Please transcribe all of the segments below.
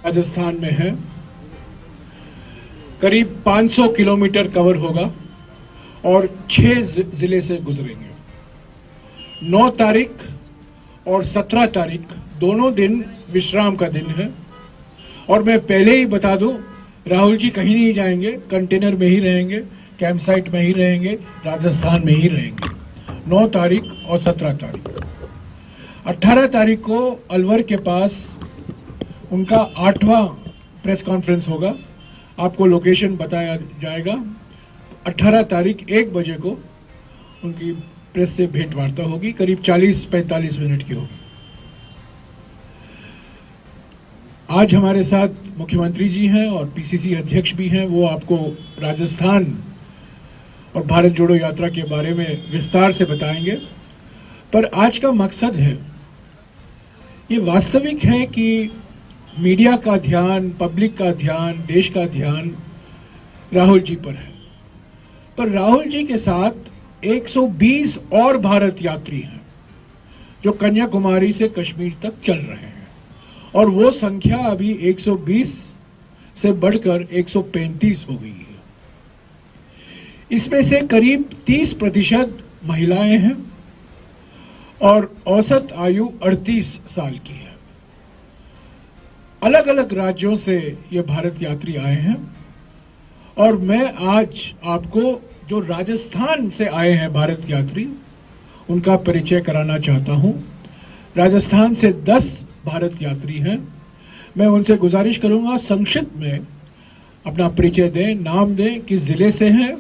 राजस्थान में है, करीब 500 किलोमीटर कवर होगा और 6 जिले से गुजरेंगे। 9 तारीख और 17 तारीख दोनों दिन विश्राम का दिन है और मैं पहले ही बता दूं, राहुल जी कहीं नहीं जाएंगे, कंटेनर में ही रहेंगे, कैंप साइट में ही रहेंगे, राजस्थान में ही रहेंगे। 9 तारीख और 17 तारीख। 18 तारीख को अलवर के पास उनका 8वां प्रेस कॉन्फ्रेंस होगा, आपको लोकेशन बताया जाएगा। 18 तारीख 1 बजे को उनकी प्रेस से भेंट वार्ता होगी, करीब 40-45 मिनट की होगी। आज हमारे साथ मुख्यमंत्री जी हैं और पीसीसी अध्यक्ष भी हैं, वो आपको राजस्थान और भारत जोड़ो यात्रा के बारे में विस्तार से बताएंगे। पर आज का मकसद है, ये वास्तविक है कि मीडिया का ध्यान, पब्लिक का ध्यान, देश का ध्यान राहुल जी पर है, पर राहुल जी के साथ 120 और भारत यात्री हैं जो कन्याकुमारी से कश्मीर तक चल रहे हैं और वो संख्या अभी 120 से बढ़कर 135 हो गई है। इसमें से करीब 30% महिलाएं हैं और औसत आयु 38 साल की है। अलग अलग राज्यों से ये भारत यात्री आए हैं और मैं आज आपको जो राजस्थान से आए हैं भारत यात्री, उनका परिचय कराना चाहता हूं। राजस्थान से 10 भारत यात्री हैं। मैं उनसे गुजारिश करूंगा संक्षिप्त में अपना परिचय दें, नाम दें, किस जिले से हैं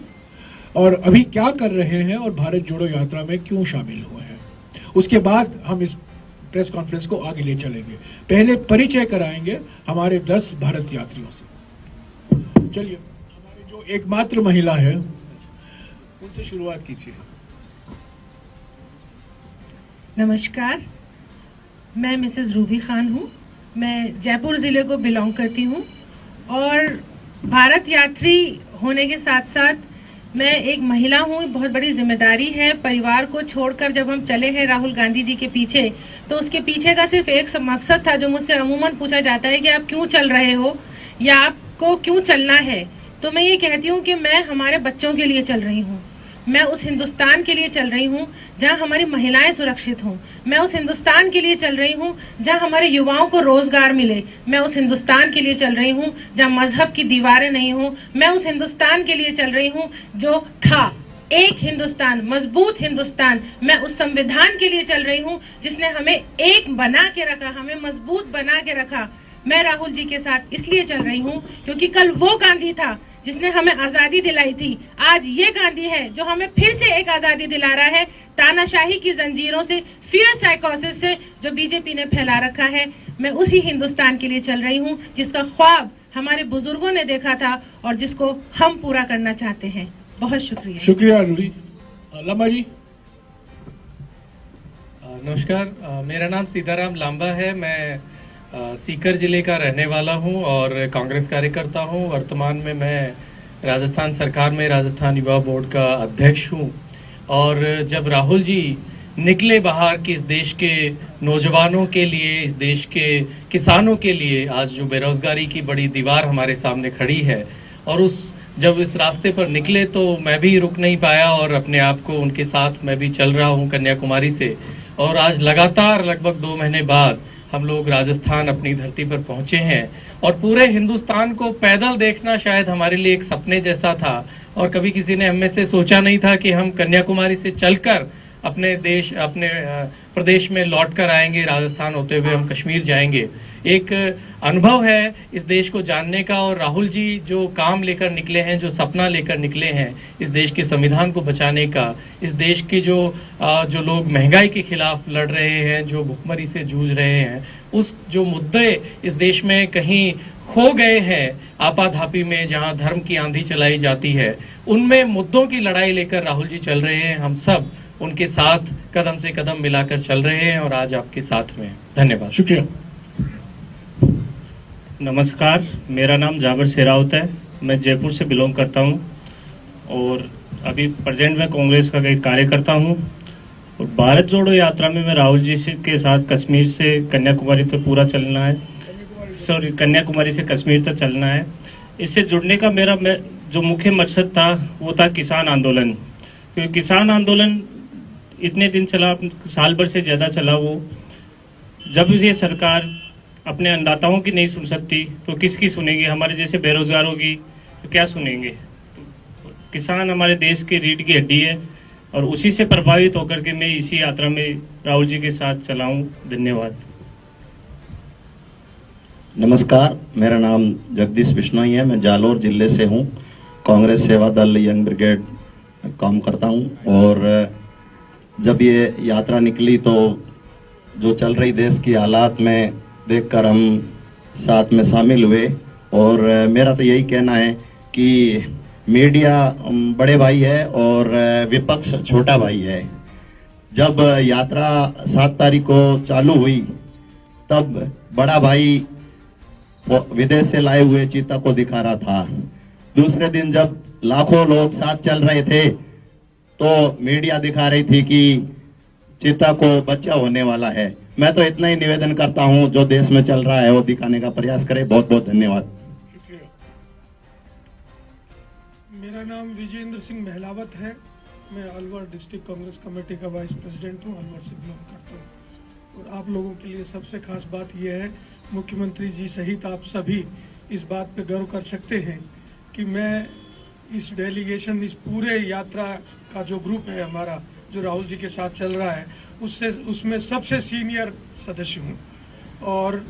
और अभी क्या कर रहे हैं और भारत जोड़ो यात्रा में क्यों शामिल हुए हैं। उसके बाद हम इस प्रेस कॉन्फ्रेंस को आगे ले चलेंगे। पहले परिचय कराएंगे हमारे 10 भारत यात्रियों से। चलिए, हमारे जो एकमात्र महिला है उनसे शुरुआत कीजिए। नमस्कार, मैं मिसेस रूबी खान हूँ। मैं जयपुर जिले को बिलोंग करती हूँ और भारत यात्री होने के साथ साथ मैं एक महिला हूँ। बहुत बड़ी जिम्मेदारी है। परिवार को छोड़कर जब हम चले हैं राहुल गांधी जी के पीछे, तो उसके पीछे का सिर्फ एक मकसद था जो मुझसे अमूमन पूछा जाता है कि आप क्यों चल रहे हो या आपको क्यों चलना है। तो मैं ये कहती हूँ कि मैं हमारे बच्चों के लिए चल रही हूँ। मैं उस हिंदुस्तान के लिए चल रही हूँ जहाँ हमारी महिलाएं सुरक्षित हों। मैं उस हिंदुस्तान के लिए चल रही हूँ जहाँ हमारे युवाओं को रोजगार मिले। मैं उस हिंदुस्तान के लिए चल रही हूँ जहाँ मजहब की दीवारें नहीं हो। मैं उस हिंदुस्तान के लिए चल रही हूँ जो था एक हिंदुस्तान, मजबूत हिंदुस्तान। मैं उस संविधान के लिए चल रही हूँ जिसने हमें एक बना के रखा, हमें मजबूत बना के रखा। मैं राहुल जी के साथ इसलिए चल रही हूँ क्योंकि कल वो गांधी था जिसने हमें आजादी दिलाई थी, आज ये गांधी है जो हमें फिर से एक आजादी दिला रहा है तानाशाही की जंजीरों से, फियर साइकोसिस से जो बीजेपी ने फैला रखा है। मैं उसी हिंदुस्तान के लिए चल रही हूँ जिसका ख्वाब हमारे बुजुर्गों ने देखा था और जिसको हम पूरा करना चाहते हैं। बहुत शुक्रिया। शुक्रिया रूबी। लांबा जी। नमस्कार, मेरा नाम सीताराम लांबा है। मैं सीकर जिले का रहने वाला हूं और कांग्रेस कार्यकर्ता हूं। वर्तमान में मैं राजस्थान सरकार में राजस्थान युवा बोर्ड का अध्यक्ष हूं। और जब राहुल जी निकले बाहर कि इस देश के नौजवानों के लिए, इस देश के किसानों के लिए आज जो बेरोजगारी की बड़ी दीवार हमारे सामने खड़ी है, और जब इस रास्ते पर निकले तो मैं भी रुक नहीं पाया और अपने आप को उनके साथ मैं भी चल रहा हूं कन्याकुमारी से। और आज लगातार लगभग 2 महीने बाद हम लोग राजस्थान अपनी धरती पर पहुंचे हैं और पूरे हिंदुस्तान को पैदल देखना शायद हमारे लिए एक सपने जैसा था और कभी किसी ने हम में से सोचा नहीं था कि हम कन्याकुमारी से चलकर अपने प्रदेश में लौट कर आएंगे, राजस्थान होते हुए हम कश्मीर जाएंगे। एक अनुभव है इस देश को जानने का और राहुल जी जो काम लेकर निकले हैं, जो सपना लेकर निकले हैं इस देश के संविधान को बचाने का, इस देश के जो लोग महंगाई के खिलाफ लड़ रहे हैं, जो भुखमरी से जूझ रहे हैं, उस जो मुद्दे इस देश में कहीं खो गए हैं आपाधापी में, जहां धर्म की आंधी चलाई जाती है, उनमें मुद्दों की लड़ाई लेकर राहुल जी चल रहे हैं। हम सब उनके साथ कदम से कदम मिलाकर चल रहे हैं और आज आपके साथ में हैं। धन्यवाद। शुक्रिया। नमस्कार, मेरा नाम जाबर शेरावत है। मैं जयपुर से बिलोंग करता हूं और अभी प्रेजेंट में कांग्रेस का एक कार्यकर्ता हूं। और भारत जोड़ो यात्रा में मैं राहुल जी के साथ कश्मीर से कन्याकुमारी तक पूरा चलना है। सॉरी कन्याकुमारी से कश्मीर तक चलना है। इससे जुड़ने का मेरा जो मुख्य मकसद था वो था किसान आंदोलन, क्योंकि किसान आंदोलन इतने दिन चला, साल भर से ज़्यादा चला। वो जब ये सरकार अपने अन्नदाताओं की नहीं सुन सकती तो किसकी सुनेंगे? हमारे जैसे बेरोजगारों की तो क्या सुनेंगे? तो किसान हमारे देश की रीढ़ की हड्डी है और उसी से प्रभावित होकर के मैं इसी यात्रा में राहुल जी के साथ चला हूँ। धन्यवाद। नमस्कार, मेरा नाम जगदीश बिश्नोई है। मैं जालोर जिले से हूँ। कांग्रेस सेवा दल यंग ब्रिगेड काम करता हूँ। और जब ये यात्रा निकली तो जो चल रही देश की हालात में देखकर हम साथ में शामिल हुए। और मेरा तो यही कहना है कि मीडिया बड़े भाई है और विपक्ष छोटा भाई है। जब यात्रा 7 तारीख को चालू हुई तब बड़ा भाई विदेश से लाए हुए चीता को दिखा रहा था। दूसरे दिन जब लाखों लोग साथ चल रहे थे तो मीडिया दिखा रही थी कि चीता को बच्चा होने वाला है। मैं तो इतना ही निवेदन करता हूं, जो देश में चल रहा है वो दिखाने का प्रयास करें। बहुत बहुत धन्यवाद। मेरा नाम विजेंद्र सिंह महलावत है। मैं अलवर डिस्ट्रिक्ट कांग्रेस कमेटी का वाइस प्रेसिडेंट हूं, अलवर से बिलोंग करता हूं। और आप लोगों के लिए सबसे खास बात यह है, मुख्यमंत्री जी सहित आप सभी इस बात पे गर्व कर सकते हैं कि मैं इस डेलीगेशन, इस पूरे यात्रा का जो ग्रुप है हमारा, जो राहुल जी के साथ चल रहा है, उसमें सबसे सीनियर सदस्य हूं। और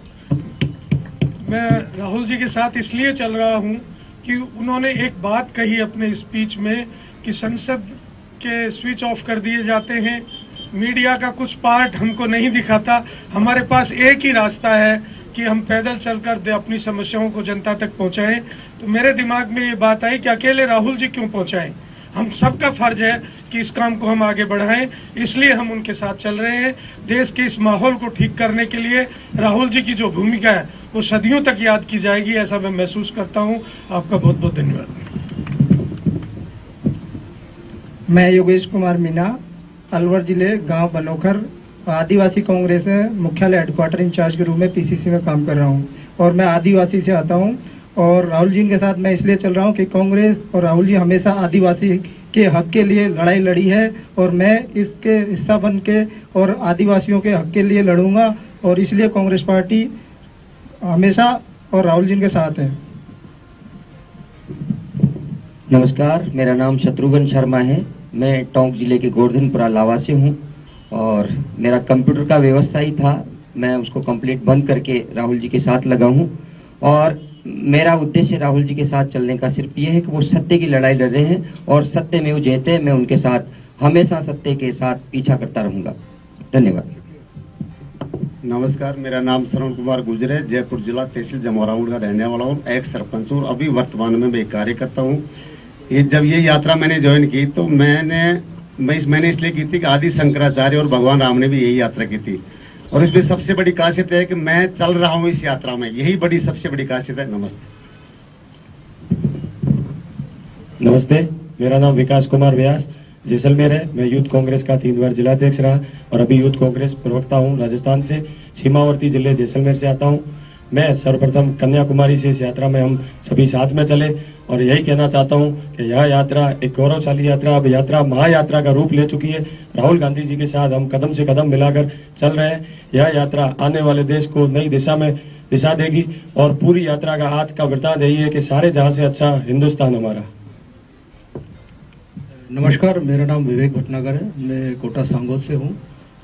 मैं राहुल जी के साथ इसलिए चल रहा हूं कि उन्होंने एक बात कही अपने स्पीच में कि संसद के स्विच ऑफ कर दिए जाते हैं, मीडिया का कुछ पार्ट हमको नहीं दिखाता, हमारे पास एक ही रास्ता है कि हम पैदल चलकर अपनी समस्याओं को जनता तक पहुंचाएं। तो मेरे दिमाग में ये बात आई कि अकेले राहुल जी क्यों पहुंचाएं, हम सबका फर्ज है कि इस काम को हम आगे बढ़ाएं। इसलिए हम उनके साथ चल रहे हैं। देश के इस माहौल को ठीक करने के लिए राहुल जी की जो भूमिका है वो सदियों तक याद की जाएगी, ऐसा मैं महसूस करता हूं। आपका बहुत बहुत धन्यवाद। मैं योगेश कुमार मीना, अलवर जिले गांव बनोखर आदिवासी कांग्रेस मुख्यालय हेडक्वार्टर इंचार्ज के रूप में पीसीसी में काम कर रहा हूं। और मैं आदिवासी से आता हूं और राहुल जी के साथ मैं इसलिए चल रहा हूं कि कांग्रेस और राहुल जी हमेशा आदिवासी के हक के लिए लड़ाई लड़ी है और मैं इसके हिस्सा बन के और आदिवासियों के हक के लिए लड़ूंगा। और इसलिए कांग्रेस पार्टी हमेशा और राहुल जी के साथ है। नमस्कार, मेरा नाम शत्रुघ्न शर्मा है। मैं टोंक जिले के गोवर्धनपुरा लावा से हूँ और मेरा कंप्यूटर का व्यवसाय था। मैं उसको कंप्लीट बंद करके राहुल जी के साथ लगा हूँ और मेरा उद्देश्य राहुल जी के साथ चलने का सिर्फ ये है कि वो सत्य की लड़ाई लड़ रहे हैं और सत्य में वो जयते हैं। मैं उनके साथ हमेशा सत्य के साथ पीछा करता रहूंगा। धन्यवाद। नमस्कार, मेरा नाम श्रवण कुमार गुजर है। जयपुर जिला तहसील जमोराउंड का रहने वाला हूँ, एक सरपंच हूँ। अभी वर्तमान में मैं एक कार्यकर्ता हूँ। जब ये यात्रा मैंने ज्वाइन की तो मैंने इसलिए की थी कि आदि शंकराचार्य और भगवान राम ने भी यही यात्रा की थी। और इसमें सबसे बड़ी खासियत है कि मैं चल रहा हूँ इस यात्रा में, यही बड़ी सबसे बड़ी खासियत है। नमस्ते, मेरा नाम विकास कुमार व्यास जैसलमेर है। मैं यूथ कांग्रेस का 3 बार जिलाध्यक्ष रहा और अभी यूथ कांग्रेस प्रवक्ता हूँ। राजस्थान से सीमावर्ती जिले जैसलमेर से आता हूँ। मैं सर्वप्रथम कन्याकुमारी से इस यात्रा में हम सभी साथ में चले और यही कहना चाहता हूं कि यह यात्रा एक गौरवशाली यात्रा, अब यात्रा महायात्रा का रूप ले चुकी है। राहुल गांधी जी के साथ हम कदम से कदम मिलाकर चल रहे हैं। यह यात्रा आने वाले देश को नई दिशा में दिशा देगी और पूरी यात्रा का आज का वृतांत यही है कि सारे जहां से अच्छा हिंदुस्तान हमारा। नमस्कार, मेरा नाम विवेक भटनागर है। मैं कोटा सांगोद से हूँ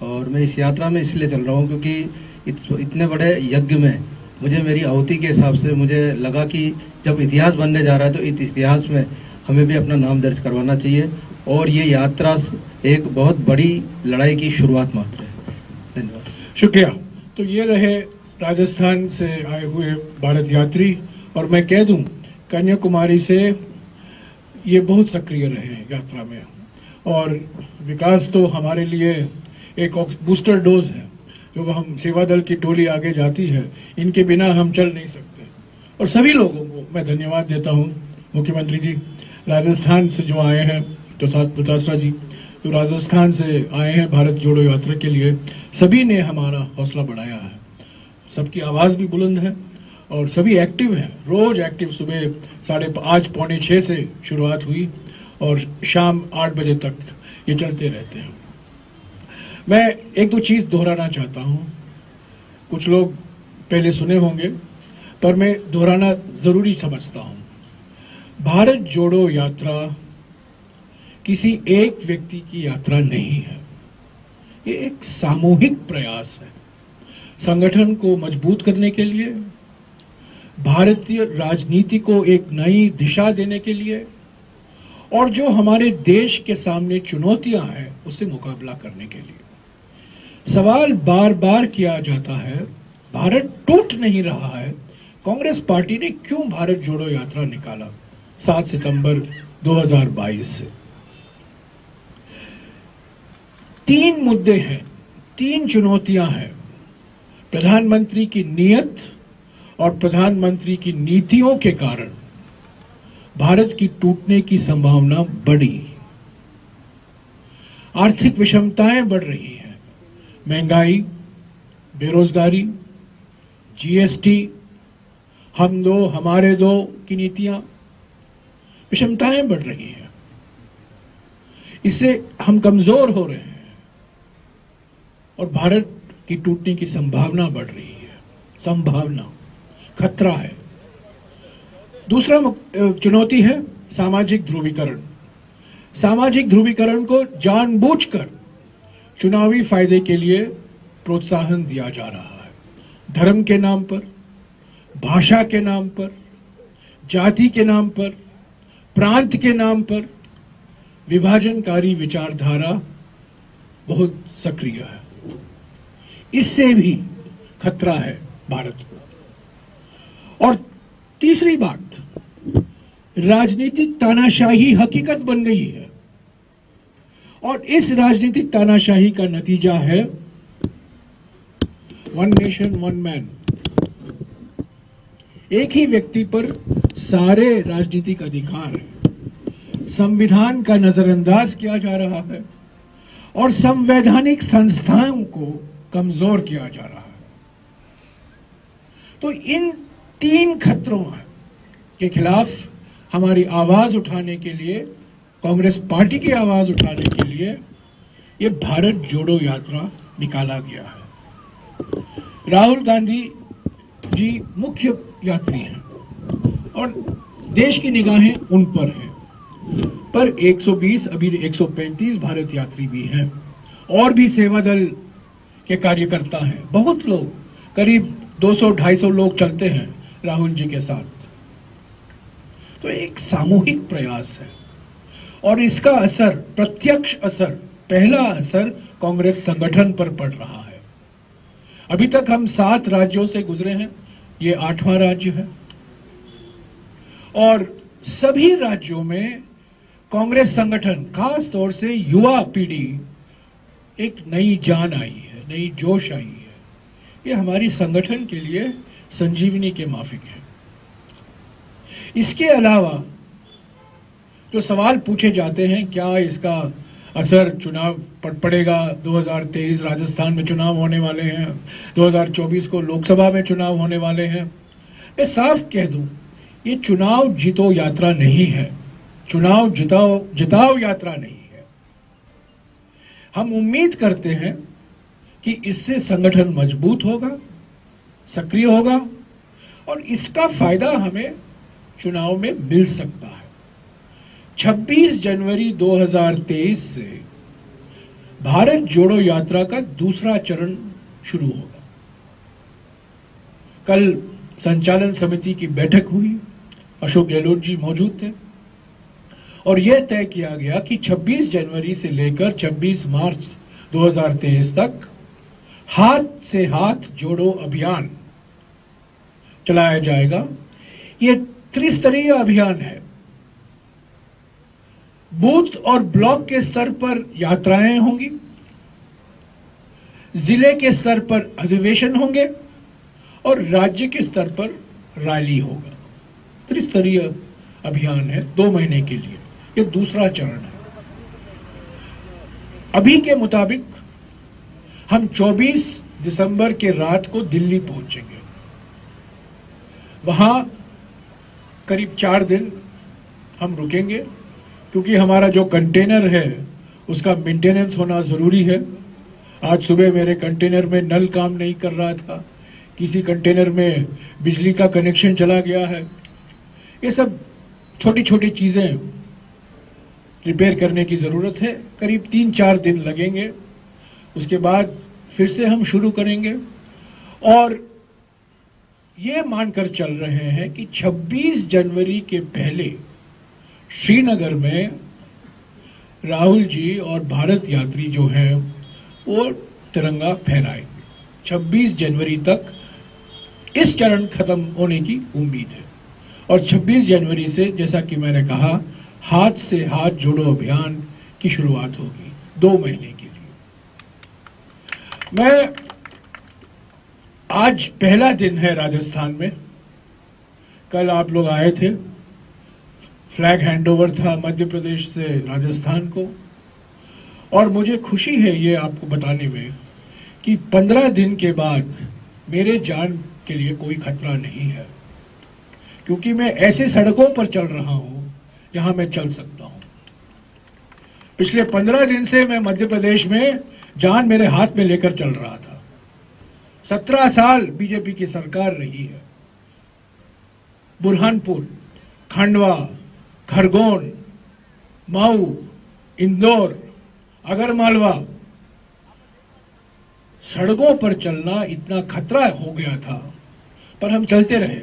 और मैं इस यात्रा में इसलिए चल रहा हूँ क्योंकि इतने बड़े यज्ञ में मुझे मेरी आहुति के हिसाब से मुझे लगा कि जब इतिहास बनने जा रहा है तो इस इतिहास में हमें भी अपना नाम दर्ज करवाना चाहिए और ये यात्रा एक बहुत बड़ी लड़ाई की शुरुआत मात्र है। धन्यवाद। शुक्रिया। तो ये रहे राजस्थान से आए हुए भारत यात्री और मैं कह दूं कन्याकुमारी से ये बहुत सक्रिय रहे हैं यात्रा में और विकास तो हमारे लिए एक बूस्टर डोज है। जो हम सेवा दल की टोली आगे जाती है, इनके बिना हम चल नहीं सकते। और सभी लोगों को मैं धन्यवाद देता हूं। मुख्यमंत्री जी राजस्थान से जो आए हैं, दोतासरा जी जो राजस्थान से आए हैं भारत जोड़ो यात्रा के लिए, सभी ने हमारा हौसला बढ़ाया है। सबकी आवाज भी बुलंद है और सभी एक्टिव हैं, रोज एक्टिव। सुबह आज 5:45 से शुरुआत हुई और शाम 8 बजे तक ये चलते रहते हैं। मैं एक दो चीज दोहराना चाहता हूं, कुछ लोग पहले सुने होंगे पर मैं दोहराना जरूरी समझता हूं। भारत जोड़ो यात्रा किसी एक व्यक्ति की यात्रा नहीं है, ये एक सामूहिक प्रयास है संगठन को मजबूत करने के लिए, भारतीय राजनीति को एक नई दिशा देने के लिए और जो हमारे देश के सामने चुनौतियां हैं उससे मुकाबला करने के लिए। सवाल बार बार किया जाता है, भारत टूट नहीं रहा है, कांग्रेस पार्टी ने क्यों भारत जोड़ो यात्रा निकाला 7 सितंबर 2022 से? 3 मुद्दे हैं, 3 चुनौतियां हैं। प्रधानमंत्री की नीयत और प्रधानमंत्री की नीतियों के कारण भारत की टूटने की संभावना बढ़ी। आर्थिक विषमताएं बढ़ रही हैं, महंगाई, बेरोजगारी, जीएसटी, हम दो हमारे दो की नीतियां, विषमताएं बढ़ रही हैं। इससे हम कमजोर हो रहे हैं और भारत की टूटने की संभावना बढ़ रही है। संभावना, खतरा है। दूसरा चुनौती है सामाजिक ध्रुवीकरण। सामाजिक ध्रुवीकरण को जानबूझकर चुनावी फायदे के लिए प्रोत्साहन दिया जा रहा है। धर्म के नाम पर, भाषा के नाम पर, जाति के नाम पर, प्रांत के नाम पर विभाजनकारी विचारधारा बहुत सक्रिय है। इससे भी खतरा है भारत को। और तीसरी बात, राजनीतिक तानाशाही हकीकत बन गई है और इस राजनीतिक तानाशाही का नतीजा है वन नेशन वन मैन। एक ही व्यक्ति पर सारे राजनीतिक अधिकार हैं। संविधान का नजरअंदाज किया जा रहा है और संवैधानिक संस्थाओं को कमजोर किया जा रहा है। तो इन 3 खतरों के खिलाफ हमारी आवाज उठाने के लिए, कांग्रेस पार्टी की आवाज उठाने के लिए ये भारत जोड़ो यात्रा निकाला गया है। राहुल गांधी जी मुख्य यात्री हैं और देश की निगाहें उन पर हैं, पर 120 अभी 135 भारत यात्री भी हैं और भी सेवा दल के कार्यकर्ता हैं। बहुत लोग, करीब 200-250 लोग चलते हैं राहुल जी के साथ। तो एक सामूहिक प्रयास है और इसका असर, प्रत्यक्ष असर, पहला असर कांग्रेस संगठन पर पड़ रहा है। अभी तक हम 7 राज्यों से गुजरे हैं, ये 8वां राज्य है और सभी राज्यों में कांग्रेस संगठन, खास तौर से युवा पीढ़ी, एक नई जान आई है, नई जोश आई है। ये हमारी संगठन के लिए संजीवनी के माफिक है। इसके अलावा जो सवाल पूछे जाते हैं, क्या इसका असर चुनाव पर पड़ेगा? 2023 राजस्थान में चुनाव होने वाले हैं, 2024 को लोकसभा में चुनाव होने वाले हैं। मैं साफ कह दूं, ये चुनाव जीतो यात्रा नहीं है, चुनाव जिताओ यात्रा नहीं है। हम उम्मीद करते हैं कि इससे संगठन मजबूत होगा, सक्रिय होगा और इसका फायदा हमें चुनाव में मिल सकता है। 26 जनवरी 2023 से भारत जोड़ो यात्रा का दूसरा चरण शुरू होगा। कल संचालन समिति की बैठक हुई, अशोक गहलोत जी मौजूद थे और यह तय किया गया कि 26 जनवरी से लेकर 26 मार्च 2023 तक हाथ से हाथ जोड़ो अभियान चलाया जाएगा। ये त्रिस्तरीय अभियान है। बूथ और ब्लॉक के स्तर पर यात्राएं होंगी, जिले के स्तर पर अधिवेशन होंगे और राज्य के स्तर पर रैली होगा। त्रिस्तरीय अभियान है 2 महीने के लिए। ये दूसरा चरण है। अभी के मुताबिक हम 24 दिसंबर के रात को दिल्ली पहुंचेंगे। वहाँ करीब 4 दिन हम रुकेंगे, क्योंकि हमारा जो कंटेनर है उसका मेंटेनेंस होना ज़रूरी है। आज सुबह मेरे कंटेनर में नल काम नहीं कर रहा था, किसी कंटेनर में बिजली का कनेक्शन चला गया है। ये सब छोटी छोटी चीज़ें रिपेयर करने की ज़रूरत है। करीब 3-4 दिन लगेंगे, उसके बाद फिर से हम शुरू करेंगे। और ये मानकर चल रहे हैं कि 26 जनवरी के पहले श्रीनगर में राहुल जी और भारत यात्री जो हैं वो तिरंगा फहराएंगे। 26 जनवरी तक इस चरण खत्म होने की उम्मीद है। और 26 जनवरी से, जैसा कि मैंने कहा, हाथ से हाथ जोड़ो अभियान की शुरुआत होगी 2 महीने के लिए। मैं आज पहला दिन है राजस्थान में। कल आप लोग आए थे, फ्लैग हैंडओवर था मध्य प्रदेश से राजस्थान को। और मुझे खुशी है ये आपको बताने में कि 15 दिन के बाद मेरे जान के लिए कोई खतरा नहीं है, क्योंकि मैं ऐसे सड़कों पर चल रहा हूं जहां मैं चल सकता हूं। पिछले 15 दिन से मैं मध्य प्रदेश में जान मेरे हाथ में लेकर चल रहा था। 17 साल बीजेपी की सरकार रही है। बुरहानपुर, खंडवा, खरगोन, मऊ, इंदौर, आगरमालवा, सड़कों पर चलना इतना खतरा हो गया था, पर हम चलते रहे।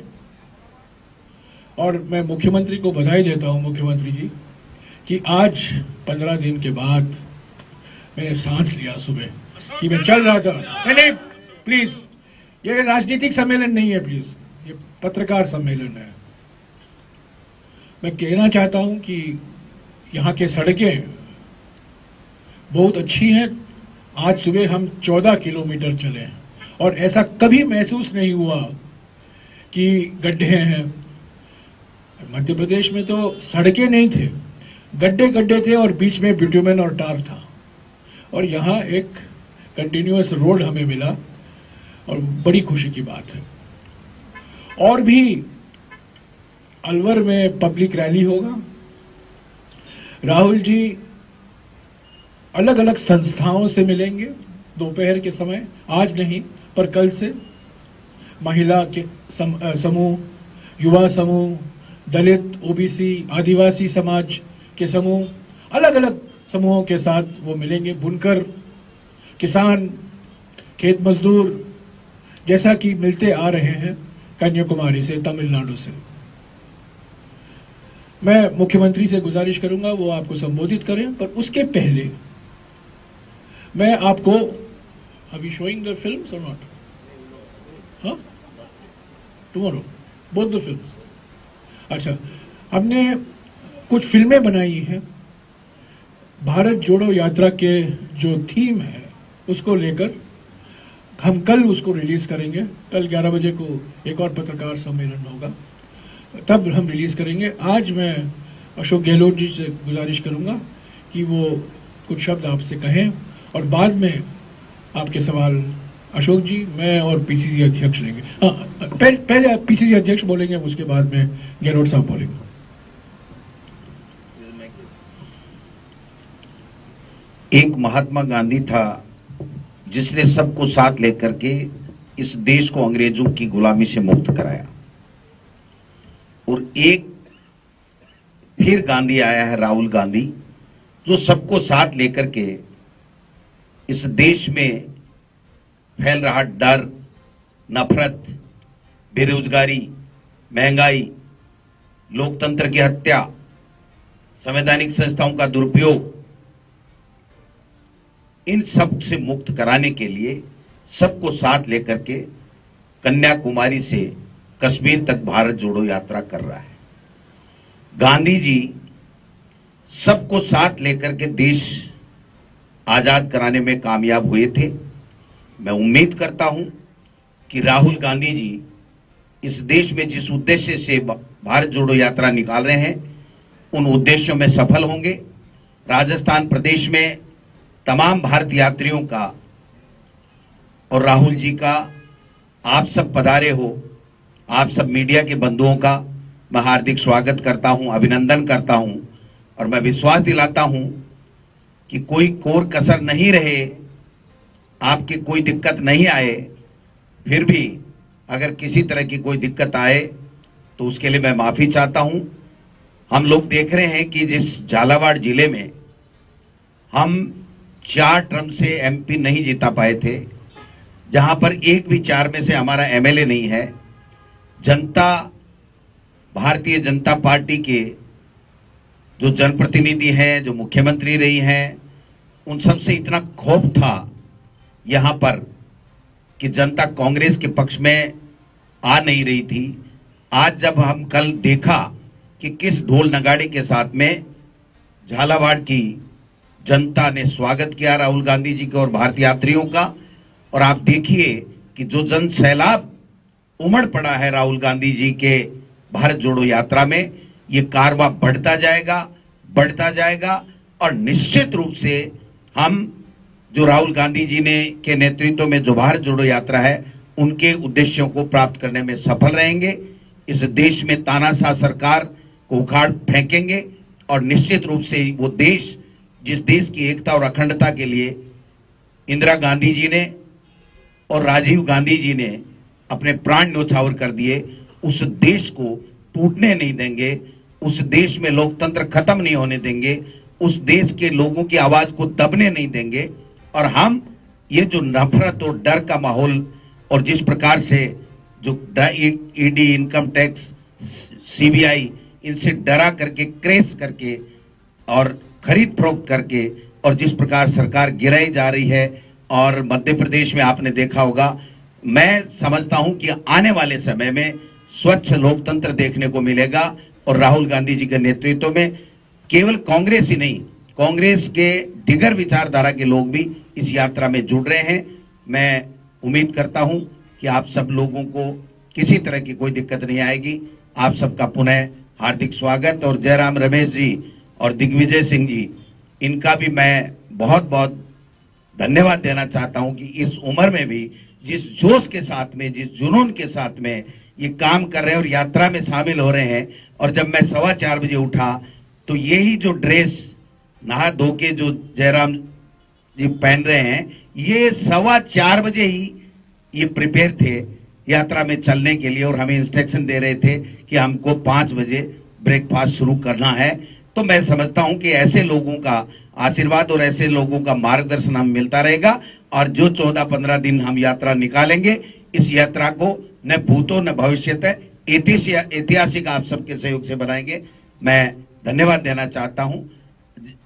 और मैं मुख्यमंत्री को बधाई देता हूं, मुख्यमंत्री जी, कि आज 15 दिन के बाद मैंने सांस लिया सुबह कि मैं चल रहा था। नहीं, प्लीज, ये राजनीतिक सम्मेलन नहीं है, प्लीज, ये पत्रकार सम्मेलन है। मैं कहना चाहता हूं कि यहाँ के सड़कें बहुत अच्छी हैं। आज सुबह हम 14 किलोमीटर चले और ऐसा कभी महसूस नहीं हुआ कि गड्ढे हैं। मध्य प्रदेश में तो सड़कें नहीं थे, गड्ढे गड्ढे थे और बीच में बिटुमेन और टार था। और यहाँ एक कंटिन्यूअस रोड हमें मिला और बड़ी खुशी की बात है। और भी अलवर में पब्लिक रैली होगा। राहुल जी अलग अलग संस्थाओं से मिलेंगे दोपहर के समय, आज नहीं पर कल से। महिला के समूह, युवा समूह, दलित, ओबीसी, आदिवासी समाज के समूह, अलग अलग समूहों के साथ वो मिलेंगे। बुनकर, किसान, खेत मजदूर, जैसा कि मिलते आ रहे हैं कन्याकुमारी से, तमिलनाडु से। मैं मुख्यमंत्री से गुजारिश करूंगा वो आपको संबोधित करें, पर उसके पहले मैं आपको अभी शोइंग द फिल्म्स और नॉट, हाँ, टुमारो बोथ द फिल्म्स। अच्छा, हमने कुछ फिल्में बनाई हैं भारत जोड़ो यात्रा के जो थीम है उसको लेकर। हम कल उसको रिलीज करेंगे। कल 11 बजे को एक और पत्रकार सम्मेलन होगा, तब हम रिलीज करेंगे। आज मैं अशोक गहलोत जी से गुजारिश करूंगा कि वो कुछ शब्द आपसे कहें और बाद में आपके सवाल अशोक जी, मैं और पीसीसी अध्यक्ष लेंगे। पहले पीसीसी अध्यक्ष बोलेंगे, उसके बाद में गहलोत साहब बोलेंगे। एक महात्मा गांधी था जिसने सबको साथ लेकर के इस देश को अंग्रेजों की गुलामी से मुक्त कराया। और एक फिर गांधी आया है, राहुल गांधी, जो सबको साथ लेकर के इस देश में फैल रहा डर, नफरत, बेरोजगारी, महंगाई, लोकतंत्र की हत्या, संवैधानिक संस्थाओं का दुरुपयोग, इन सब से मुक्त कराने के लिए सबको साथ लेकर के कन्याकुमारी से कश्मीर तक भारत जोड़ो यात्रा कर रहा है। गांधी जी सबको साथ लेकर के देश आजाद कराने में कामयाब हुए थे। मैं उम्मीद करता हूं कि राहुल गांधी जी इस देश में जिस उद्देश्य से भारत जोड़ो यात्रा निकाल रहे हैं उन उद्देश्यों में सफल होंगे। राजस्थान प्रदेश में तमाम भारत यात्रियों का और राहुल जी का, आप सब पधारे हो, आप सब मीडिया के बंधुओं का मैं हार्दिक स्वागत करता हूं, अभिनंदन करता हूं और मैं विश्वास दिलाता हूं कि कोई कोर कसर नहीं रहे, आपकी कोई दिक्कत नहीं आए। फिर भी अगर किसी तरह की कोई दिक्कत आए तो उसके लिए मैं माफी चाहता हूं। हम लोग देख रहे हैं कि जिस झालावाड़ जिले में हम 4 टर्म से एमपी नहीं जीता पाए थे, जहां पर एक भी 4 में से हमारा एमएलए नहीं है, जनता भारतीय जनता पार्टी के जो जनप्रतिनिधि हैं, जो मुख्यमंत्री रही हैं, उन सब से इतना खौफ था यहां पर कि जनता कांग्रेस के पक्ष में आ नहीं रही थी। आज जब हम कल देखा कि किस ढोल नगाड़े के साथ में झालावाड़ की जनता ने स्वागत किया राहुल गांधी जी के और भारतीय यात्रियों का, और आप देखिए कि जो जन सैलाब उमड़ पड़ा है राहुल गांधी जी के भारत जोड़ो यात्रा में, ये कारवां बढ़ता जाएगा और निश्चित रूप से हम जो राहुल गांधी जी ने के नेतृत्व में जो भारत जोड़ो यात्रा है, उनके उद्देश्यों को प्राप्त करने में सफल रहेंगे। इस देश में तानाशाह सरकार को उखाड़ फेंकेंगे और निश्चित रूप से वो देश, जिस देश की एकता और अखंडता के लिए इंदिरा गांधी जी ने और राजीव गांधी जी ने अपने प्राण न्योछावर कर दिए, उस देश को टूटने नहीं देंगे, उस देश में लोकतंत्र खत्म नहीं होने देंगे, उस देश के लोगों की आवाज को दबने नहीं देंगे। और हम ये जो नफरत और डर का माहौल और जिस प्रकार से जो ईडी, इनकम टैक्स, सीबीआई, इनसे डरा करके, क्रेस करके और खरीद फरोख्त करके और जिस प्रकार सरकार गिराई जा रही है, और मध्य प्रदेश में आपने देखा होगा, मैं समझता हूं कि आने वाले समय में स्वच्छ लोकतंत्र देखने को मिलेगा और राहुल गांधी जी के नेतृत्व में केवल कांग्रेस ही नहीं, कांग्रेस के दिगर विचारधारा के लोग भी इस यात्रा में जुड़ रहे हैं। मैं उम्मीद करता हूं कि आप सब लोगों को किसी तरह की कोई दिक्कत नहीं आएगी। आप सबका पुनः हार्दिक स्वागत। और जयराम रमेश जी और दिग्विजय सिंह जी, इनका भी मैं बहुत बहुत धन्यवाद देना चाहता हूं कि इस उम्र में भी जिस जोश के साथ में, जिस जुनून के साथ में ये काम कर रहे हैं और यात्रा में शामिल हो रहे हैं। और जब मैं 4:15 बजे उठा तो यही जो ड्रेस नहा धो के जो जयराम जी पहन रहे हैं, ये 4:15 बजे ही ये प्रिपेयर थे यात्रा में चलने के लिए और हमें इंस्ट्रक्शन दे रहे थे कि हमको 5 बजे ब्रेकफास्ट शुरू करना है। तो मैं समझता हूं कि ऐसे लोगों का आशीर्वाद और ऐसे लोगों का मार्गदर्शन हम मिलता रहेगा और जो 14-15 दिन हम यात्रा निकालेंगे, इस यात्रा को न भूतो न भविष्यत ऐतिहासिक आप सबके सहयोग से बनाएंगे। मैं धन्यवाद देना चाहता हूं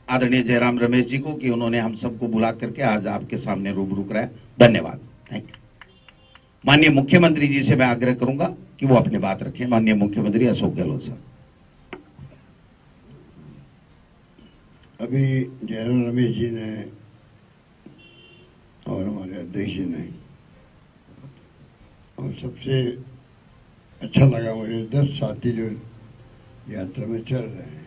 आदरणीय जयराम रमेश जी को कि उन्होंने हम सबको बुला करके आज आपके सामने रूबरू कराया। धन्यवाद, थैंक यू। माननीय मुख्यमंत्री जी से मैं आग्रह करूंगा कि वो अपनी बात रखें। माननीय मुख्यमंत्री अशोक गहलोत साहब। अभी जयराम रमेश जी ने और हमारे अध्यक्ष जी ने, और सबसे अच्छा लगा मुझे 10 साथी जो यात्रा में चल रहे हैं,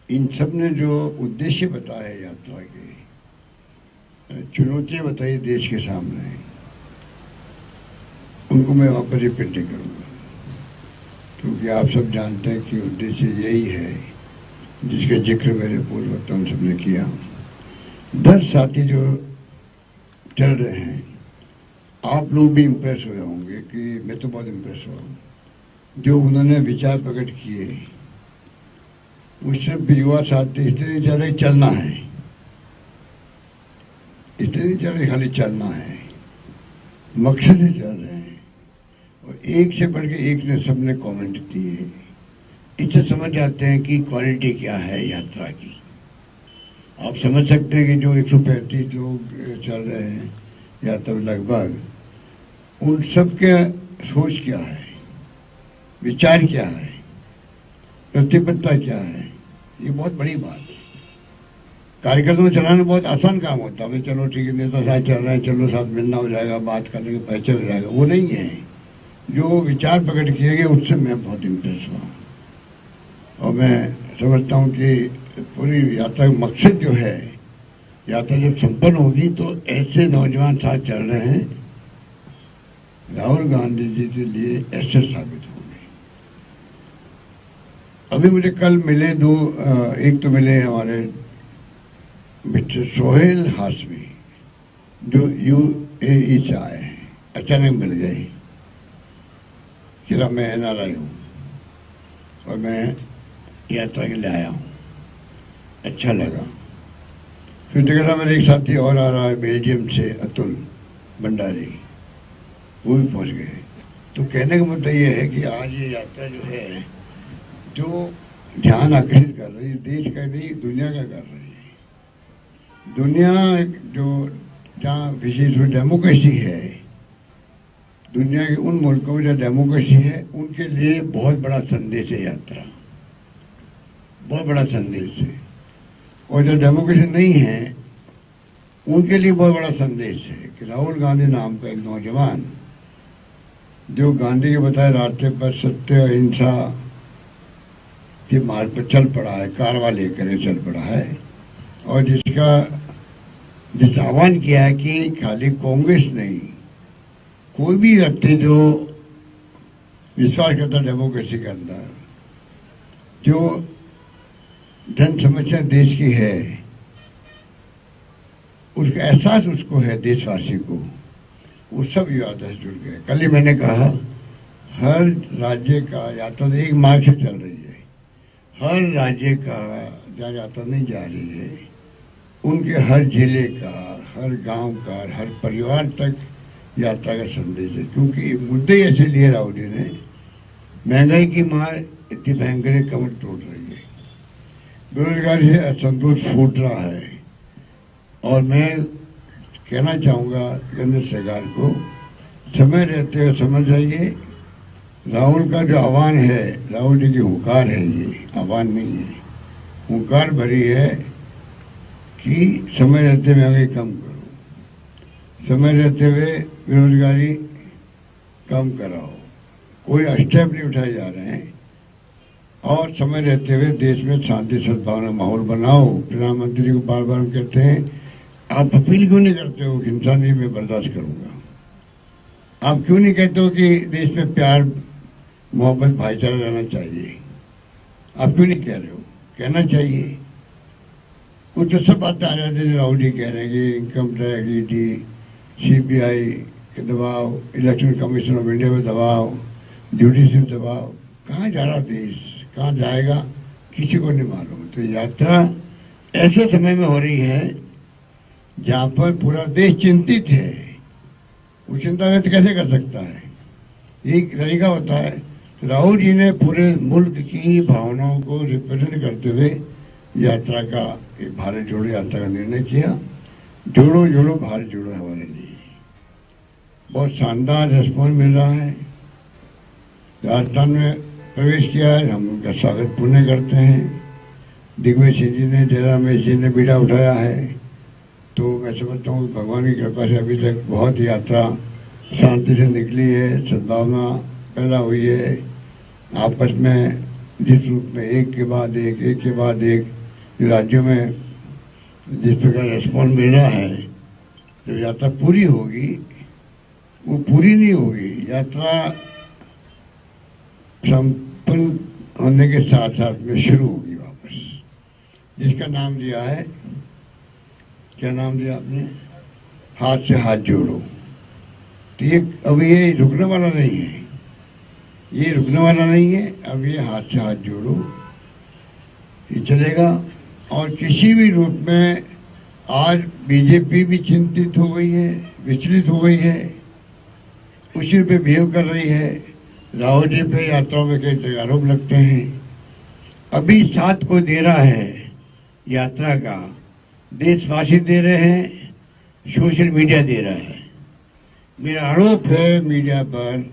इन सब ने जो उद्देश्य बताए यात्रा के, चुनौतियां बताई देश के सामने, उनको मैं वापस रिपीट नहीं करूँगा, क्योंकि आप सब जानते हैं कि उद्देश्य यही है जिसका जिक्र मेरे पूर्व वक्ताओं सबने किया। 10 साथी जो चल रहे हैं, आप लोग भी इम्प्रेस हुए होंगे कि मैं तो बहुत इम्प्रेस हुआ हूँ, जो उन्होंने विचार प्रकट किए। उससे युवा साथी इसलिए चल रहे चलना है, इसलिए नहीं चल रहे खाली चलना है, मकसद से चल रहे हैं। और एक से बढ़ के एक ने सबने कमेंट दिए, इससे समझ जाते हैं कि क्वालिटी क्या है यात्रा की। आप समझ सकते हैं कि जो 135 लोग चल रहे हैं यात्रा लगभग, उन सब के सोच क्या है, विचार क्या है, प्रतिबद्धता क्या है, ये बहुत बड़ी बात है। कार्यक्रम चलाना बहुत आसान काम होता है, चलो ठीक है नेता साथ चल रहे हैं, चलो साथ मिलना हो जाएगा, बात करने के पैसे हो जाएगा, वो नहीं है। जो विचार प्रकट किए गए उससे मैं बहुत इम्प्रेस हुआ और मैं समझता हूँ कि पूरी यात्रा का मकसद जो है, यात्रा जब संपन्न होगी तो ऐसे नौजवान साथ चल रहे हैं राहुल गांधी जी के लिए ऐसे साबित होंगे। अभी मुझे कल मिले दो, एक तो मिले हमारे मिस्टर सोहेल हाशमी जो UAE से आए हैं, अचानक मिल गए कि मैं NRI हूँ और मैं यात्रा के लिए आया हूँ, अच्छा लगा। फिर देखा था मेरे एक साथी और आ रहा है बेल्जियम से, अतुल भंडारी, वो भी पहुंच गए। तो कहने का मतलब ये है कि आज ये यात्रा जो है, जो ध्यान आकर्षित कर रही है, देश का नहीं दुनिया का कर रही है। दुनिया जो जहाँ विशेष रूप डेमोक्रेसी है, दुनिया के उन मुल्कों में जहाँ डेमोक्रेसी है, उनके लिए बहुत बड़ा संदेश है यात्रा, बहुत बड़ा संदेश है। और जो डेमोक्रेसी नहीं है, उनके लिए बहुत बड़ा संदेश है कि राहुल गांधी नाम का एक नौजवान जो गांधी के बताए रास्ते पर सत्य अहिंसा के मार्ग पर चल पड़ा है, कारवा लेकर चल पड़ा है, और जिस आह्वान किया है कि खाली कांग्रेस नहीं, कोई भी व्यक्ति जो विश्वास करता डेमोक्रेसी के अंदर, जो जन समस्या देश की है, उसका एहसास उसको है, देशवासी को, वो सब यात्रा से जुड़ गए। कल ही मैंने कहा हर राज्य का यात्रा एक मार्ग से चल रही है, हर राज्य का जहाँ यात्रा नहीं जा रही है, उनके हर जिले का, हर गांव का, हर परिवार तक यात्रा का संदेश है। क्योंकि मुद्दे ऐसे लिए राहुल जी ने, महंगाई की मार इतनी भयंकर है, कमर तोड़ रही है, बेरोजगारी से असंतोष फूट रहा है। और मैं कहना चाहूँगा केंद्र सरकार को, समय रहते हुए समझ जाइए, राहुल का जो आह्वान है, राहुल जी की हुंकार है, ये आह्वान नहीं है, हुंकार भरी है कि समय रहते महंगाई कम करो, समय रहते हुए बेरोजगारी कम कराओ, कोई स्टेप नहीं उठाए जा रहे हैं, और समय रहते हुए देश में शांति सद्भावना माहौल बनाओ। प्रधानमंत्री जी को बार बार हम कहते हैं, आप अपील क्यों नहीं करते हो कि इंसान नहीं मैं बर्दाश्त करूंगा? आप क्यों नहीं कहते हो कि देश में प्यार मोहब्बत भाईचारा रहना चाहिए? आप क्यों नहीं कह रहे हो? कहना चाहिए। कुछ तो सब बातें आ जाती है, राहुल जी कह रहे हैं कि इनकम टैक्स, ED, CBI के दबाव, इलेक्शन कमीशन ऑफ इंडिया में दबाव, जुडिशियल दबाव, कहाँ जा रहा देश, कहाँ जाएगा किसी को नहीं मालूम। तो यात्रा ऐसे समय में हो रही है जहाँ पर पूरा देश चिंतित है। वो चिंता व्यक्त कैसे कर सकता है? एक तरीका होता है। राहुल जी ने पूरे मुल्क की भावनाओं को रिप्रेजेंट करते हुए यात्रा का, एक भारत जोड़ो यात्रा का निर्णय किया। जोड़ो जोड़ो भारत जोड़ो हमारे लिए बहुत शानदार रिस्पॉन्स मिल रहा है। राजस्थान में प्रवेश किया है, हम उनका स्वागत पुण्य करते हैं। दिग्विजय सिंह जी ने, जयराम जी ने बीड़ा उठाया है, तो मैं समझता हूँ भगवान की कृपा से अभी तक बहुत यात्रा शांति से निकली है, सद्भावना पैदा हुई है। आपस में जिस रूप में एक के बाद एक राज्यों में जिस प्रकार रिस्पॉन्स मिल रहा है, जब यात्रा पूरी होगी, वो पूरी नहीं होगी, यात्रा संपन्न होने के साथ साथ में शुरू होगी वापस, जिसका नाम दिया है, क्या नाम दिया आपने? हाथ से हाथ जोड़ो। तो ये अब ये रुकने वाला नहीं है, ये रुकने वाला नहीं है। अब ये हाथ से हाथ जोड़ो, ये चलेगा। और किसी भी रूप में आज बीजेपी भी चिंतित हो गई है, विचलित हो गई है, उसी पे बिहेव कर रही है। राहुल जी पे यात्राओं में कई आरोप लगते हैं। अभी साथ को दे रहा है यात्रा का, देशवासी दे रहे हैं, सोशल मीडिया दे रहा है। मेरा आरोप है मीडिया पर,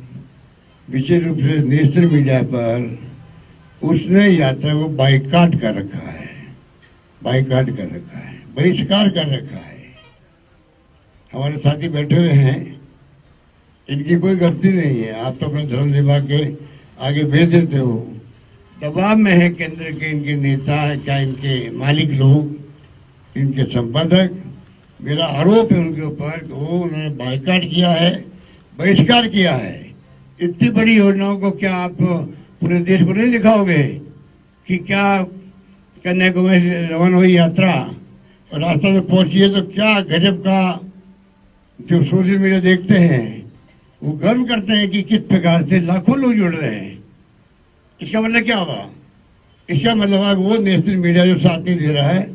विशेष रूप से नेशनल मीडिया पर, उसने यात्रा को बाइकाट कर रखा है, बाइकाट कर रखा है, बहिष्कार कर रखा है। हमारे साथी बैठे हुए हैं, इनकी कोई गलती नहीं है, आप तो अपना धर्म निभा के आगे भेज देते हो। दबाव में है केंद्र के इनके नेता, क्या इनके मालिक लोग, इनके संपादक। मेरा आरोप है उनके ऊपर कि वो उन्होंने बाइकाट किया है, बहिष्कार किया है। इतनी बड़ी योजनाओं को क्या आप पूरे देश को नहीं दिखाओगे कि क्या कन्याकुमारी से रवाना हुई यात्रा और रास्ता में पहुंची है, तो क्या गजब का जो सोशल मीडिया देखते हैं वो गर्व करते हैं कि किस प्रकार से लाखों लोग जुड़ रहे हैं। इसका मतलब क्या हुआ? इसका मतलब वो नेशनल मीडिया जो साथ नहीं दे रहा है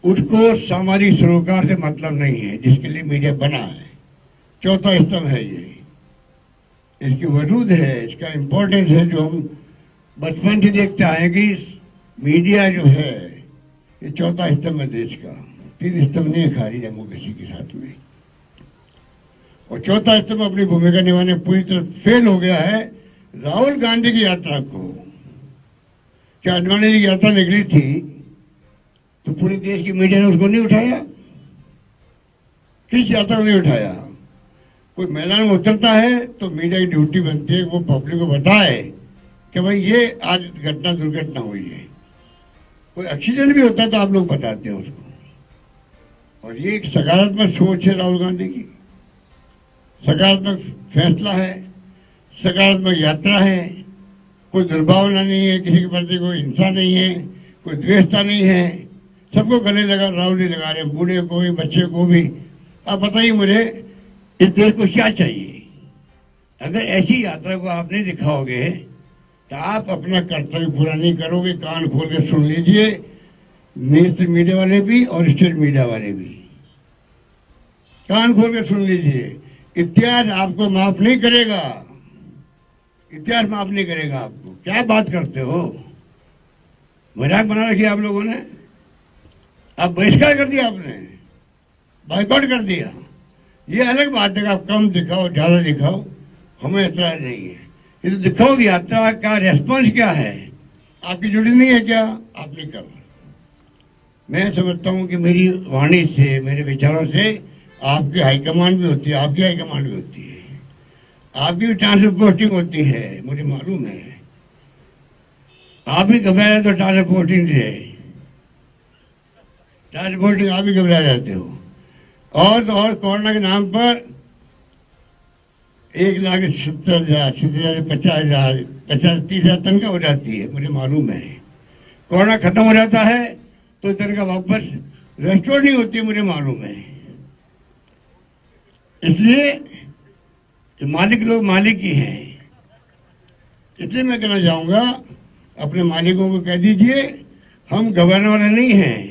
उसको सामाजिक सरोकार से मतलब नहीं है जिसके लिए मीडिया बना है। चौथा स्तंभ है ये, इसकी वजूद है, इसका इम्पोर्टेंस है जो हम बचपन से देखते आए कि मीडिया जो है ये चौथा स्तंभ है देश का। 3 स्तंभ नहीं है खाली डेमोक्रेसी के साथ में। और चौथा स्तंभ अपनी भूमिका निभाने पूरी तरह फेल हो गया है। राहुल गांधी की यात्रा को, क्या अडवाणी जी की यात्रा निकली थी तो पूरे देश की मीडिया ने उसको नहीं उठाया? किस यात्रा को नहीं उठाया? कोई मैदान में उतरता है तो मीडिया की ड्यूटी बनती है वो पब्लिक को बताए कि भाई ये आज घटना दुर्घटना हुई है। कोई एक्सीडेंट भी होता है तो आप लोग बताते हैं उसको। और ये एक सकारात्मक सोच है राहुल गांधी की, सकारात्मक फैसला है, सकारात्मक यात्रा है। कोई दुर्भावना नहीं है, किसी के प्रति कोई हिंसा नहीं है, कोई द्वेषता नहीं है। सबको गले लगा राहुल जी लगा रहे, बूढ़े को भी, बच्चे को भी। आप बताइए मुझे इस देश को क्या चाहिए? अगर ऐसी यात्रा को आप नहीं दिखाओगे तो आप अपना कर्तव्य पूरा नहीं करोगे। कान खोल के सुन लीजिए, नेशनल मीडिया वाले भी और स्टेट मीडिया वाले भी, कान खोल के सुन लीजिए। इतिहास आपको माफ नहीं करेगा, इतिहास माफ नहीं करेगा आपको। क्या बात करते हो? मजाक बना रखी आप लोगों ने। आप बहिष्कार कर दिया, आपने बाइकआउट कर दिया। ये अलग बात है कि आप कम दिखाओ ज्यादा दिखाओ, हमें ऐसा नहीं है। ये तो दिखाओ कि यात्रा का रेस्पॉन्स क्या है, आपकी जुड़ी नहीं है क्या? आप नहीं कर रहे। मैं समझता हूं कि मेरी वाणी से, मेरे विचारों से आपकी हाईकमांड भी होती है, आपकी हाईकमांड भी होती है, आपकी भी ट्रांसफर पोस्टिंग होती है, मुझे मालूम है। आप भी घबराए तो ट्रांसफर पोस्टिंग से, ट्रांसफर पोस्टिंग आप भी घबरा जाते हो। और तो और कोरोना के नाम पर 1,70,000, 50,000, 30,000 तनख्वाह हो जाती है, मुझे मालूम है। कोरोना खत्म हो जाता है तो तनख्वाह वापस रेस्टोर नहीं होती, मुझे मालूम है। इसलिए मालिक लोग मालिक ही हैं। इसलिए मैं कहना चाहूंगा अपने मालिकों को कह दीजिए हम गवर्नर वाले नहीं हैं।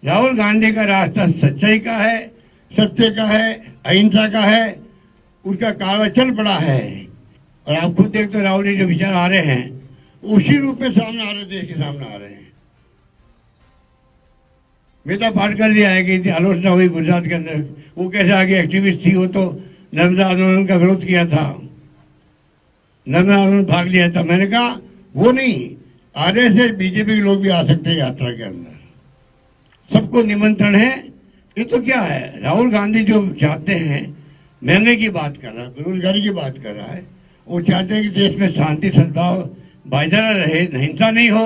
राहुल गांधी का रास्ता सच्चाई का है, सत्य का है, अहिंसा का है, उसका कार्य चल पड़ा है। और आप खुद देखते राहुल जी जो विचार आ रहे हैं उसी रूप में सामने आ रहे, देश के सामने आ रहे हैं। मेधा पाटकर जी आएगी थी, आलोचना हुई गुजरात के अंदर, वो कैसे आगे एक्टिविस्ट थी, वो तो नर्मदा आंदोलन का विरोध किया था, नर्मदा आंदोलन भाग लिया था। मैंने कहा वो नहीं, आरएसएस बीजेपी के लोग भी आ सकते हैं यात्रा के अंदर, सबको निमंत्रण है। ये तो क्या है, राहुल गांधी जो चाहते हैं, महंगाई की बात कर रहा है, बेरोजगारी की बात कर रहा है, वो चाहते हैं कि देश में शांति सद्भाव भाईचारा रहे, हिंसा नहीं हो।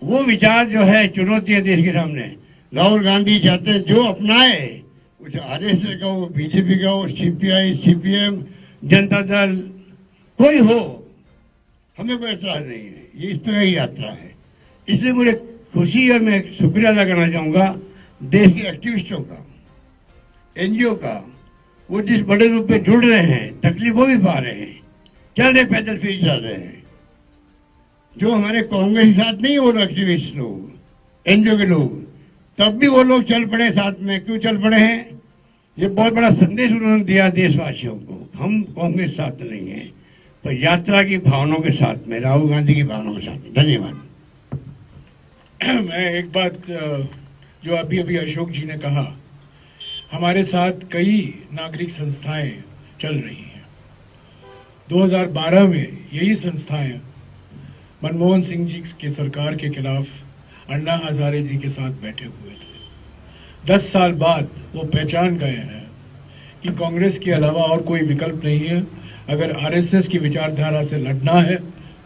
वो विचार जो है चुनौती है देश के सामने। राहुल गांधी चाहते हैं जो अपनाए, कुछ आरएसएस का हो, बीजेपी का हो, सीपीआई, सीपीएम, जनता दल, कोई हो, हमें कोई एतराज नहीं है। ये इस तरह की यात्रा है। इसलिए मुझे खुशी है, मैं शुक्रिया अदा करना चाहूंगा देश के एक्टिविस्टों का, एनजीओ का। वो जिस बड़े रूप में जुड़ रहे हैं, तकलीफ वो भी पा रहे हैं, चल रहे पैदल फिर चल रहे हैं। जो हमारे कांग्रेस के साथ नहीं हो रहे एक्टिविस्ट लोग, एनजीओ के लोग, तब भी वो लोग चल पड़े साथ में। क्यों चल पड़े हैं? ये बहुत बड़ा संदेश उन्होंने दिया देशवासियों को, हम कांग्रेस साथ नहीं है, पर यात्रा की भावनाओं के साथ में, राहुल गांधी की भावनाओं के साथ में। धन्यवाद। मैं एक बात जो अभी अभी अशोक जी ने कहा, हमारे साथ कई नागरिक संस्थाएं चल रही हैं। 2012 में यही संस्थाएं मनमोहन सिंह जी के सरकार के खिलाफ अन्ना हजारे जी के साथ बैठे हुए थे। 10 साल बाद वो पहचान गए हैं कि कांग्रेस के अलावा और कोई विकल्प नहीं है। अगर आरएसएस की विचारधारा से लड़ना है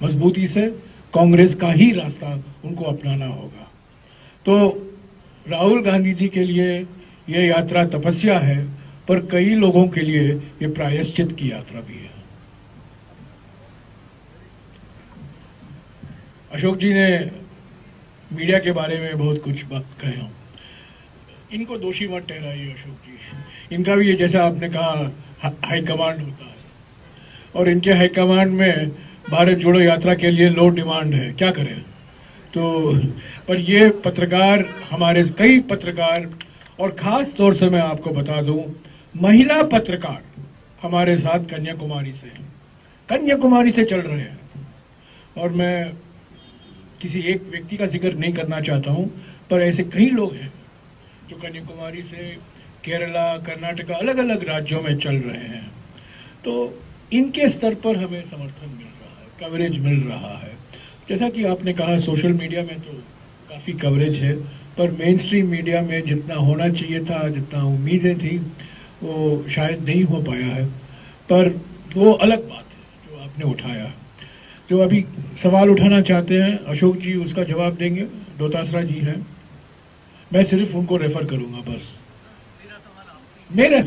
मजबूती से, कांग्रेस का ही रास्ता उनको अपनाना होगा। तो राहुल गांधी जी के लिए ये यात्रा तपस्या है पर कई लोगों के लिए ये प्रायश्चित की यात्रा भी है। अशोक जी ने मीडिया के बारे में बहुत कुछ बात कहे हों, इनको दोषी मत ठहराइए अशोक जी। इनका भी ये जैसा आपने कहा हाईकमांड होता है, और इनके हाईकमांड में भारत जोड़ो यात्रा के लिए लो डिमांड है, क्या करें। तो पर ये पत्रकार, हमारे कई पत्रकार, और खास तौर से मैं आपको बता दूं, महिला पत्रकार हमारे साथ कन्याकुमारी से चल रहे हैं। और मैं किसी एक व्यक्ति का जिक्र नहीं करना चाहता हूं, पर ऐसे कई लोग हैं जो कन्याकुमारी से केरला, कर्नाटका, अलग अलग राज्यों में चल रहे हैं। तो इनके स्तर पर हमें समर्थन मिल रहा है, कवरेज मिल रहा है। जैसा कि आपने कहा, सोशल मीडिया में तो काफ़ी कवरेज है, पर मेन स्ट्रीम मीडिया में जितना होना चाहिए था, जितना उम्मीदें थी, वो शायद नहीं हो पाया है। पर वो अलग बात है जो आपने उठाया। जो अभी सवाल उठाना चाहते हैं अशोक जी, उसका जवाब देंगे, डोटासरा जी हैं, मैं सिर्फ उनको रेफर करूंगा बस। मेरे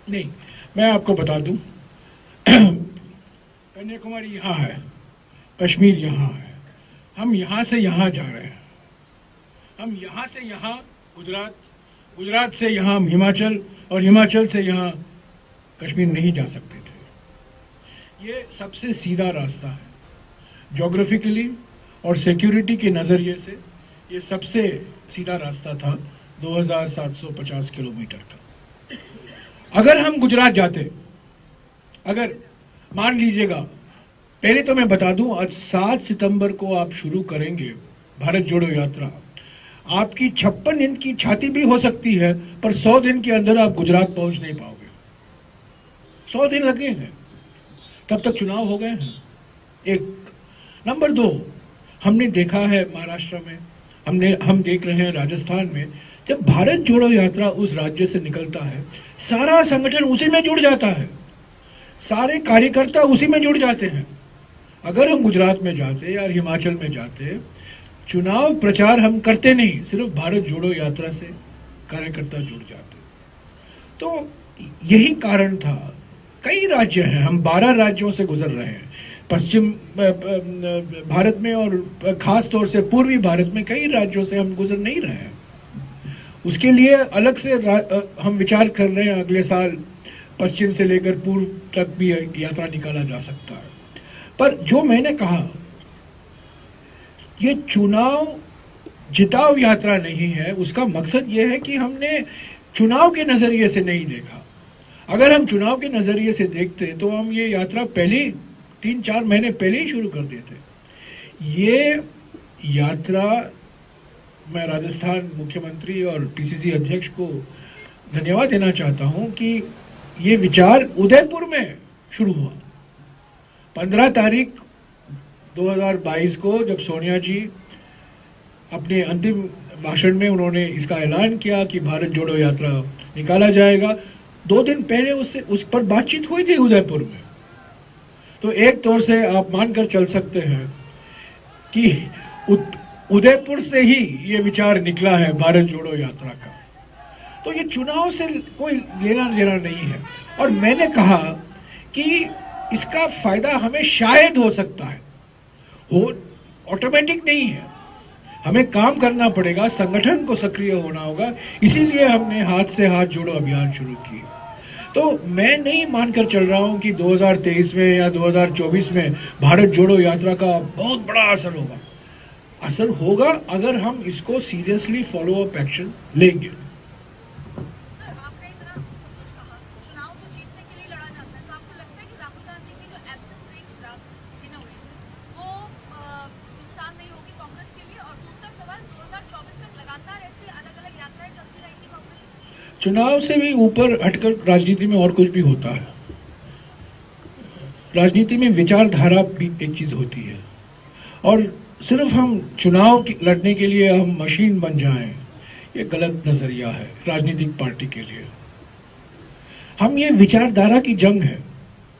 नहीं, मैं आपको बता दूं, कन्याकुमारी यहाँ है, कश्मीर यहाँ है, हम यहाँ से यहाँ जा रहे हैं, हम यहाँ से यहाँ गुजरात, गुजरात से यहाँ हम हिमाचल, और हिमाचल से यहाँ कश्मीर नहीं जा सकते थे। ये सबसे सीधा रास्ता है, ज्योग्राफिकली और सिक्योरिटी के नज़रिए से ये सबसे सीधा रास्ता था, 2750 किलोमीटर का। अगर हम गुजरात जाते, अगर मान लीजिएगा, पहले तो मैं बता दूं, आज 7 सितंबर को आप शुरू करेंगे भारत जोड़ो यात्रा। आपकी 56 इंच की छाती भी हो सकती है, पर 100 दिन के अंदर आप गुजरात पहुंच नहीं पाओगे। 100 दिन लगे हैं, तब तक चुनाव हो गए हैं। एक नंबर 2, हमने देखा है महाराष्ट्र में, हम देख रहे हैं राजस्थान में, जब भारत जोड़ो यात्रा उस राज्य से निकलता है, सारा संगठन उसी में जुड़ जाता है, सारे कार्यकर्ता उसी में जुड़ जाते हैं। अगर हम गुजरात में जाते या हिमाचल में जाते, चुनाव प्रचार हम करते नहीं, सिर्फ भारत जोड़ो यात्रा से कार्यकर्ता जुड़ जाते। तो यही कारण था। कई राज्य हैं, हम 12 राज्यों से गुजर रहे हैं, पश्चिम भारत में और खास तौर से पूर्वी भारत में कई राज्यों से हम गुजर नहीं रहे हैं। उसके लिए अलग से हम विचार कर रहे हैं, अगले साल पश्चिम से लेकर पूर्व तक भी यात्रा निकाला जा सकता है। पर जो मैंने कहा, ये चुनाव जिताव यात्रा नहीं है। उसका मकसद ये है कि हमने चुनाव के नजरिए से नहीं देखा। अगर हम चुनाव के नजरिए से देखते तो हम ये यात्रा पहले 3-4 महीने पहले ही शुरू कर देते। ये यात्रा, मैं राजस्थान मुख्यमंत्री और पीसीसी अध्यक्ष को धन्यवाद देना चाहता हूं कि ये विचार उदयपुर में शुरू हुआ। 15 तारीख 2022 को जब सोनिया जी अपने अंतिम भाषण में उन्होंने इसका ऐलान किया कि भारत जोड़ो यात्रा निकाला जाएगा, 2 दिन पहले उस पर बातचीत हुई थी उदयपुर में। तो एक तौर से आप मानकर चल सकते हैं कि उदयपुर से ही ये विचार निकला है भारत जोड़ो यात्रा का। तो ये चुनाव से कोई लेना देना नहीं है। और मैंने कहा कि इसका फायदा हमें शायद हो सकता है, हो ऑटोमेटिक नहीं है, हमें काम करना पड़ेगा, संगठन को सक्रिय होना होगा। इसीलिए हमने हाथ से हाथ जोड़ो अभियान शुरू की। तो मैं नहीं मानकर चल रहा हूं कि 2023 में या 2024 में भारत जोड़ो यात्रा का बहुत बड़ा असर होगा। असर होगा अगर हम इसको सीरियसली फॉलो अप एक्शन लेंगे। चुनाव से भी ऊपर हटकर राजनीति में और कुछ भी होता है। राजनीति में विचारधारा भी एक चीज होती है, और सिर्फ हम चुनाव लड़ने के लिए हम मशीन बन जाएं, ये गलत नजरिया है राजनीतिक पार्टी के लिए। हम ये विचारधारा की जंग है।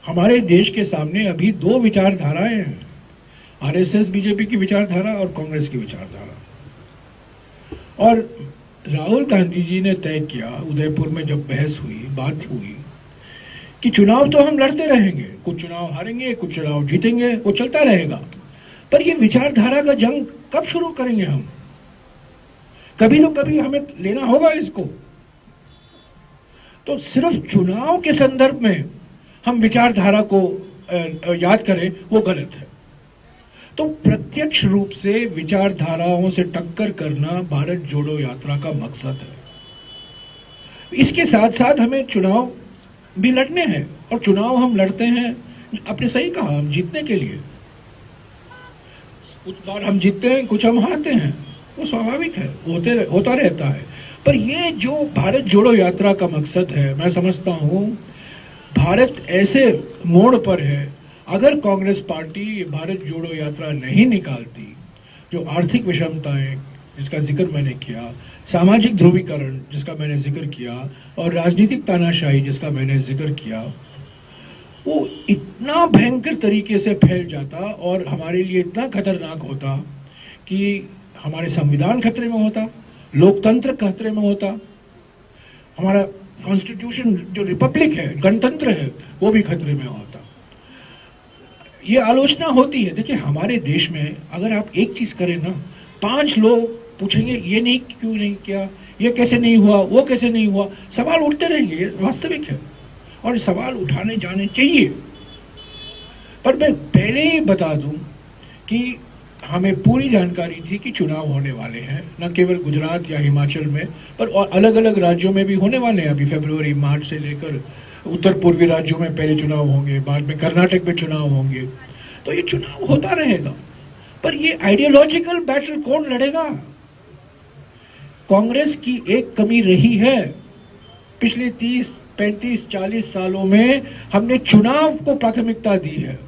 हमारे देश के सामने अभी दो विचारधाराएं हैं, आरएसएस बीजेपी की विचारधारा और कांग्रेस की विचारधारा। और राहुल गांधी जी ने तय किया, उदयपुर में जब बहस हुई, बात हुई कि चुनाव तो हम लड़ते रहेंगे, कुछ चुनाव हारेंगे, कुछ चुनाव जीतेंगे, वो चलता रहेगा, पर ये विचारधारा का जंग कब शुरू करेंगे हम? कभी तो कभी हमें लेना होगा इसको। तो सिर्फ चुनाव के संदर्भ में हम विचारधारा को याद करें, वो गलत है। तो प्रत्यक्ष रूप से विचारधाराओं से टक्कर करना भारत जोड़ो यात्रा का मकसद है। इसके साथ साथ हमें चुनाव भी लड़ने हैं, और चुनाव हम लड़ते हैं, आपने सही कहा, हम जीतने के लिए। कुछ बार हम जीतते हैं, कुछ हम हारते हैं, वो स्वाभाविक है, होता रहता है। पर ये जो भारत जोड़ो यात्रा का मकसद है, मैं समझता हूं भारत ऐसे मोड़ पर है, अगर कांग्रेस पार्टी भारत जोड़ो यात्रा नहीं निकालती, जो आर्थिक विषमताएं जिसका जिक्र मैंने किया, सामाजिक ध्रुवीकरण जिसका मैंने जिक्र किया, और राजनीतिक तानाशाही जिसका मैंने जिक्र किया, वो इतना भयंकर तरीके से फैल जाता और हमारे लिए इतना खतरनाक होता कि हमारे संविधान खतरे में होता, लोकतंत्र खतरे में होता, हमारा कॉन्स्टिट्यूशन जो रिपब्लिक है, गणतंत्र है, वो भी खतरे में होता। ये आलोचना होती है। देखिए, हमारे देश में अगर आप एक चीज करें ना, 5 लोग पूछेंगे ये नहीं, क्यों नहीं किया, ये कैसे नहीं हुआ, वो कैसे नहीं हुआ, सवाल उठते रहेंगे। ये वास्तविक है और सवाल उठाने जाने चाहिए। पर मैं पहले ही बता दूं कि हमें पूरी जानकारी थी कि चुनाव होने वाले हैं, न केवल गुजरात या हिमाचल में, पर और अलग अलग राज्यों में भी होने वाले हैं। अभी फरवरी मार्च से लेकर उत्तर पूर्वी राज्यों में पहले चुनाव होंगे, बाद में कर्नाटक में चुनाव होंगे। तो ये चुनाव होता रहेगा। पर ये आइडियोलॉजिकल बैटल कौन लड़ेगा? कांग्रेस की एक कमी रही है, पिछले 30, 35, 40 सालों में हमने चुनाव को प्राथमिकता दी है।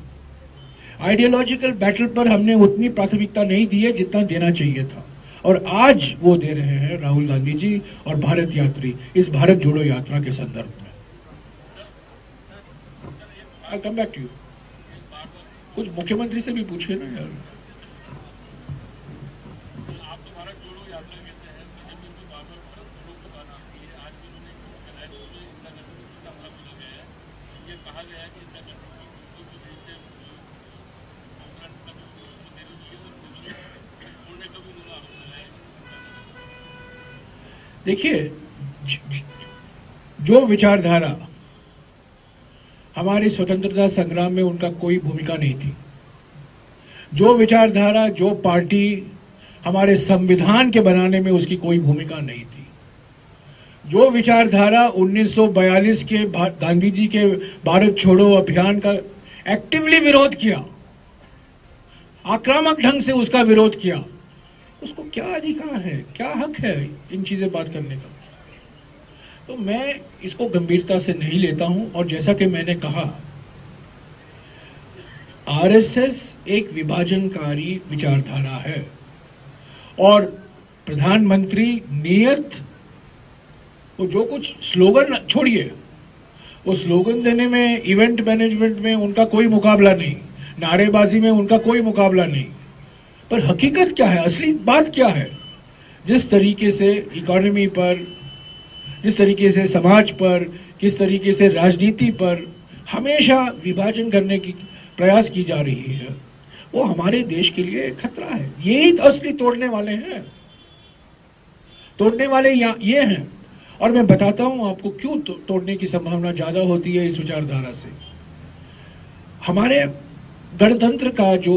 आइडियोलॉजिकल बैटल पर हमने उतनी प्राथमिकता नहीं दी है जितना देना चाहिए था, और आज वो दे रहे हैं राहुल गांधी जी और भारत यात्री इस भारत जोड़ो यात्रा के संदर्भ में। I'll come back to you. कुछ मुख्यमंत्री से भी पूछिए ना यार। देखिए, जो विचारधारा हमारे स्वतंत्रता संग्राम में उनका कोई भूमिका नहीं थी, जो विचारधारा, जो पार्टी हमारे संविधान के बनाने में उसकी कोई भूमिका नहीं थी, जो विचारधारा 1942 के गांधी जी के भारत छोड़ो अभियान का एक्टिवली विरोध किया, आक्रामक ढंग से उसका विरोध किया, उसको क्या अधिकार है, क्या हक है इन चीजें बात करने का? तो मैं इसको गंभीरता से नहीं लेता हूं। और जैसा कि मैंने कहा, आरएसएस एक विभाजनकारी विचारधारा है, और प्रधानमंत्री नियत, वो जो कुछ स्लोगन छोड़िए, वो स्लोगन देने में, इवेंट मैनेजमेंट में उनका कोई मुकाबला नहीं, नारेबाजी में उनका कोई मुकाबला नहीं, पर हकीकत क्या है, असली बात क्या है? जिस तरीके से इकोनॉमी पर, जिस तरीके से समाज पर, किस तरीके से राजनीति पर हमेशा विभाजन करने की प्रयास की जा रही है, वो हमारे देश के लिए खतरा है। यही असली तोड़ने वाले हैं, तोड़ने वाले ये हैं। और मैं बताता हूं आपको क्यों तोड़ने की संभावना ज्यादा होती है इस विचारधारा से। हमारे गणतंत्र का जो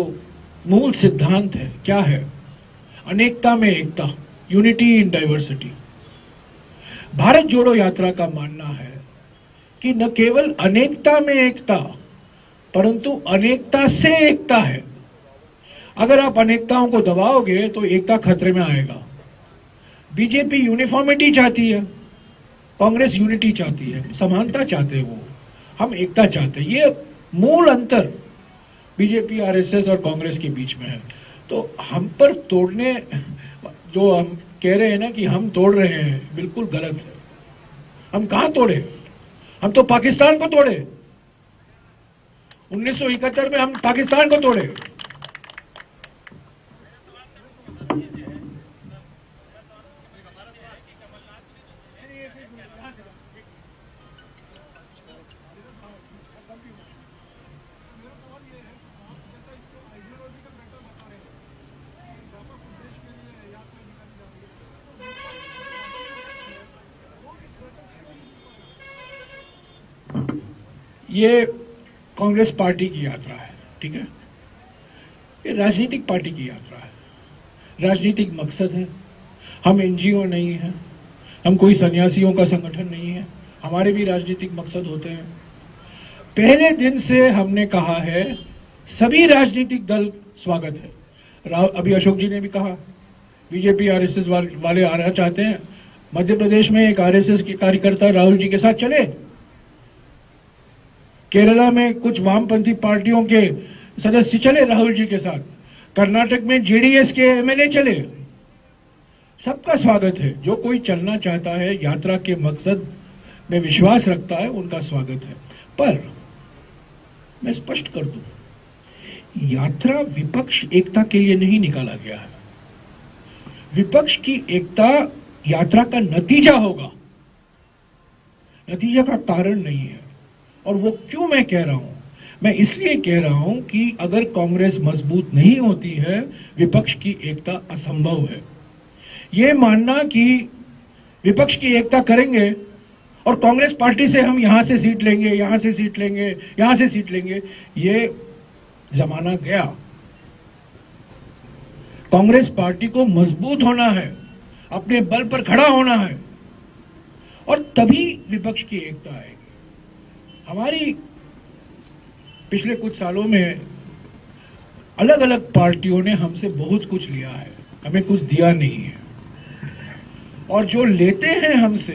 मूल सिद्धांत है, क्या है? अनेकता में एकता, यूनिटी इन डाइवर्सिटी। भारत जोड़ो यात्रा का मानना है कि न केवल अनेकता में एकता, परंतु अनेकता से एकता है। अगर आप अनेकताओं को दबाओगे तो एकता खतरे में आएगा। बीजेपी यूनिफॉर्मिटी चाहती है, कांग्रेस यूनिटी चाहती है, समानता चाहते हैं, वो हम एकता चाहते हैं। ये मूल अंतर बीजेपी, आरएसएस और कांग्रेस के बीच में है। तो हम पर तोड़ने, जो हम कह रहे हैं ना कि हम तोड़ रहे हैं, बिल्कुल गलत है। हम कहां तोड़े? हम तो पाकिस्तान को तोड़े। 1971 में हम पाकिस्तान को तोड़े। ये कांग्रेस पार्टी की यात्रा है, ठीक है। ये राजनीतिक पार्टी की यात्रा है, राजनीतिक मकसद है। हम एनजीओ नहीं है, हम कोई सन्यासियों का संगठन नहीं है, हमारे भी राजनीतिक मकसद होते हैं। पहले दिन से हमने कहा है सभी राजनीतिक दल स्वागत है। अभी अशोक जी ने भी कहा बीजेपी आरएसएस वाले आना चाहते हैं। मध्य प्रदेश में एक आरएसएस के कार्यकर्ता राहुल जी के साथ चले, केरला में कुछ वामपंथी पार्टियों के सदस्य चले राहुल जी के साथ, कर्नाटक में जेडीएस के एमएलए चले। सबका स्वागत है। जो कोई चलना चाहता है, यात्रा के मकसद में विश्वास रखता है, उनका स्वागत है। पर मैं स्पष्ट कर दूं, यात्रा विपक्ष एकता के लिए नहीं निकाला गया है। विपक्ष की एकता यात्रा का नतीजा होगा, नतीजा का कारण नहीं है। और वो क्यों मैं कह रहा हूं? मैं इसलिए कह रहा हूं कि अगर कांग्रेस मजबूत नहीं होती है, विपक्ष की एकता असंभव है। ये मानना कि विपक्ष की एकता करेंगे और कांग्रेस पार्टी से हम यहां से सीट लेंगे, यहां से सीट लेंगे, यहां से सीट लेंगे, ये जमाना गया। कांग्रेस पार्टी को मजबूत होना है, अपने बल पर खड़ा होना है, और तभी विपक्ष की एकता आएगी। हमारी पिछले कुछ सालों में अलग अलग पार्टियों ने हमसे बहुत कुछ लिया है, हमें कुछ दिया नहीं है। और जो लेते हैं हमसे,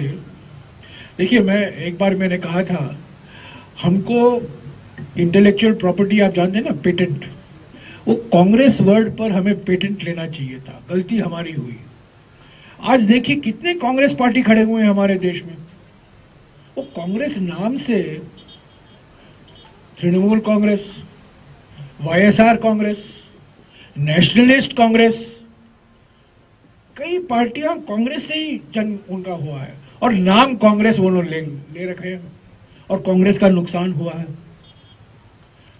देखिए, एक बार मैंने कहा था, हमको इंटेलेक्चुअल प्रॉपर्टी, आप जानते हैं ना, पेटेंट, वो कांग्रेस वर्ड पर हमें पेटेंट लेना चाहिए था। गलती हमारी हुई। आज देखिए कितने कांग्रेस पार्टी खड़े हुए हैं हमारे देश में। वो कांग्रेस नाम से तृणमूल कांग्रेस, वाईएसआर कांग्रेस, नेशनलिस्ट कांग्रेस, कई पार्टियां कांग्रेस से ही जन्म उनका हुआ है, और नाम कांग्रेस वो लोग ले रखे हैं, और कांग्रेस का नुकसान हुआ है।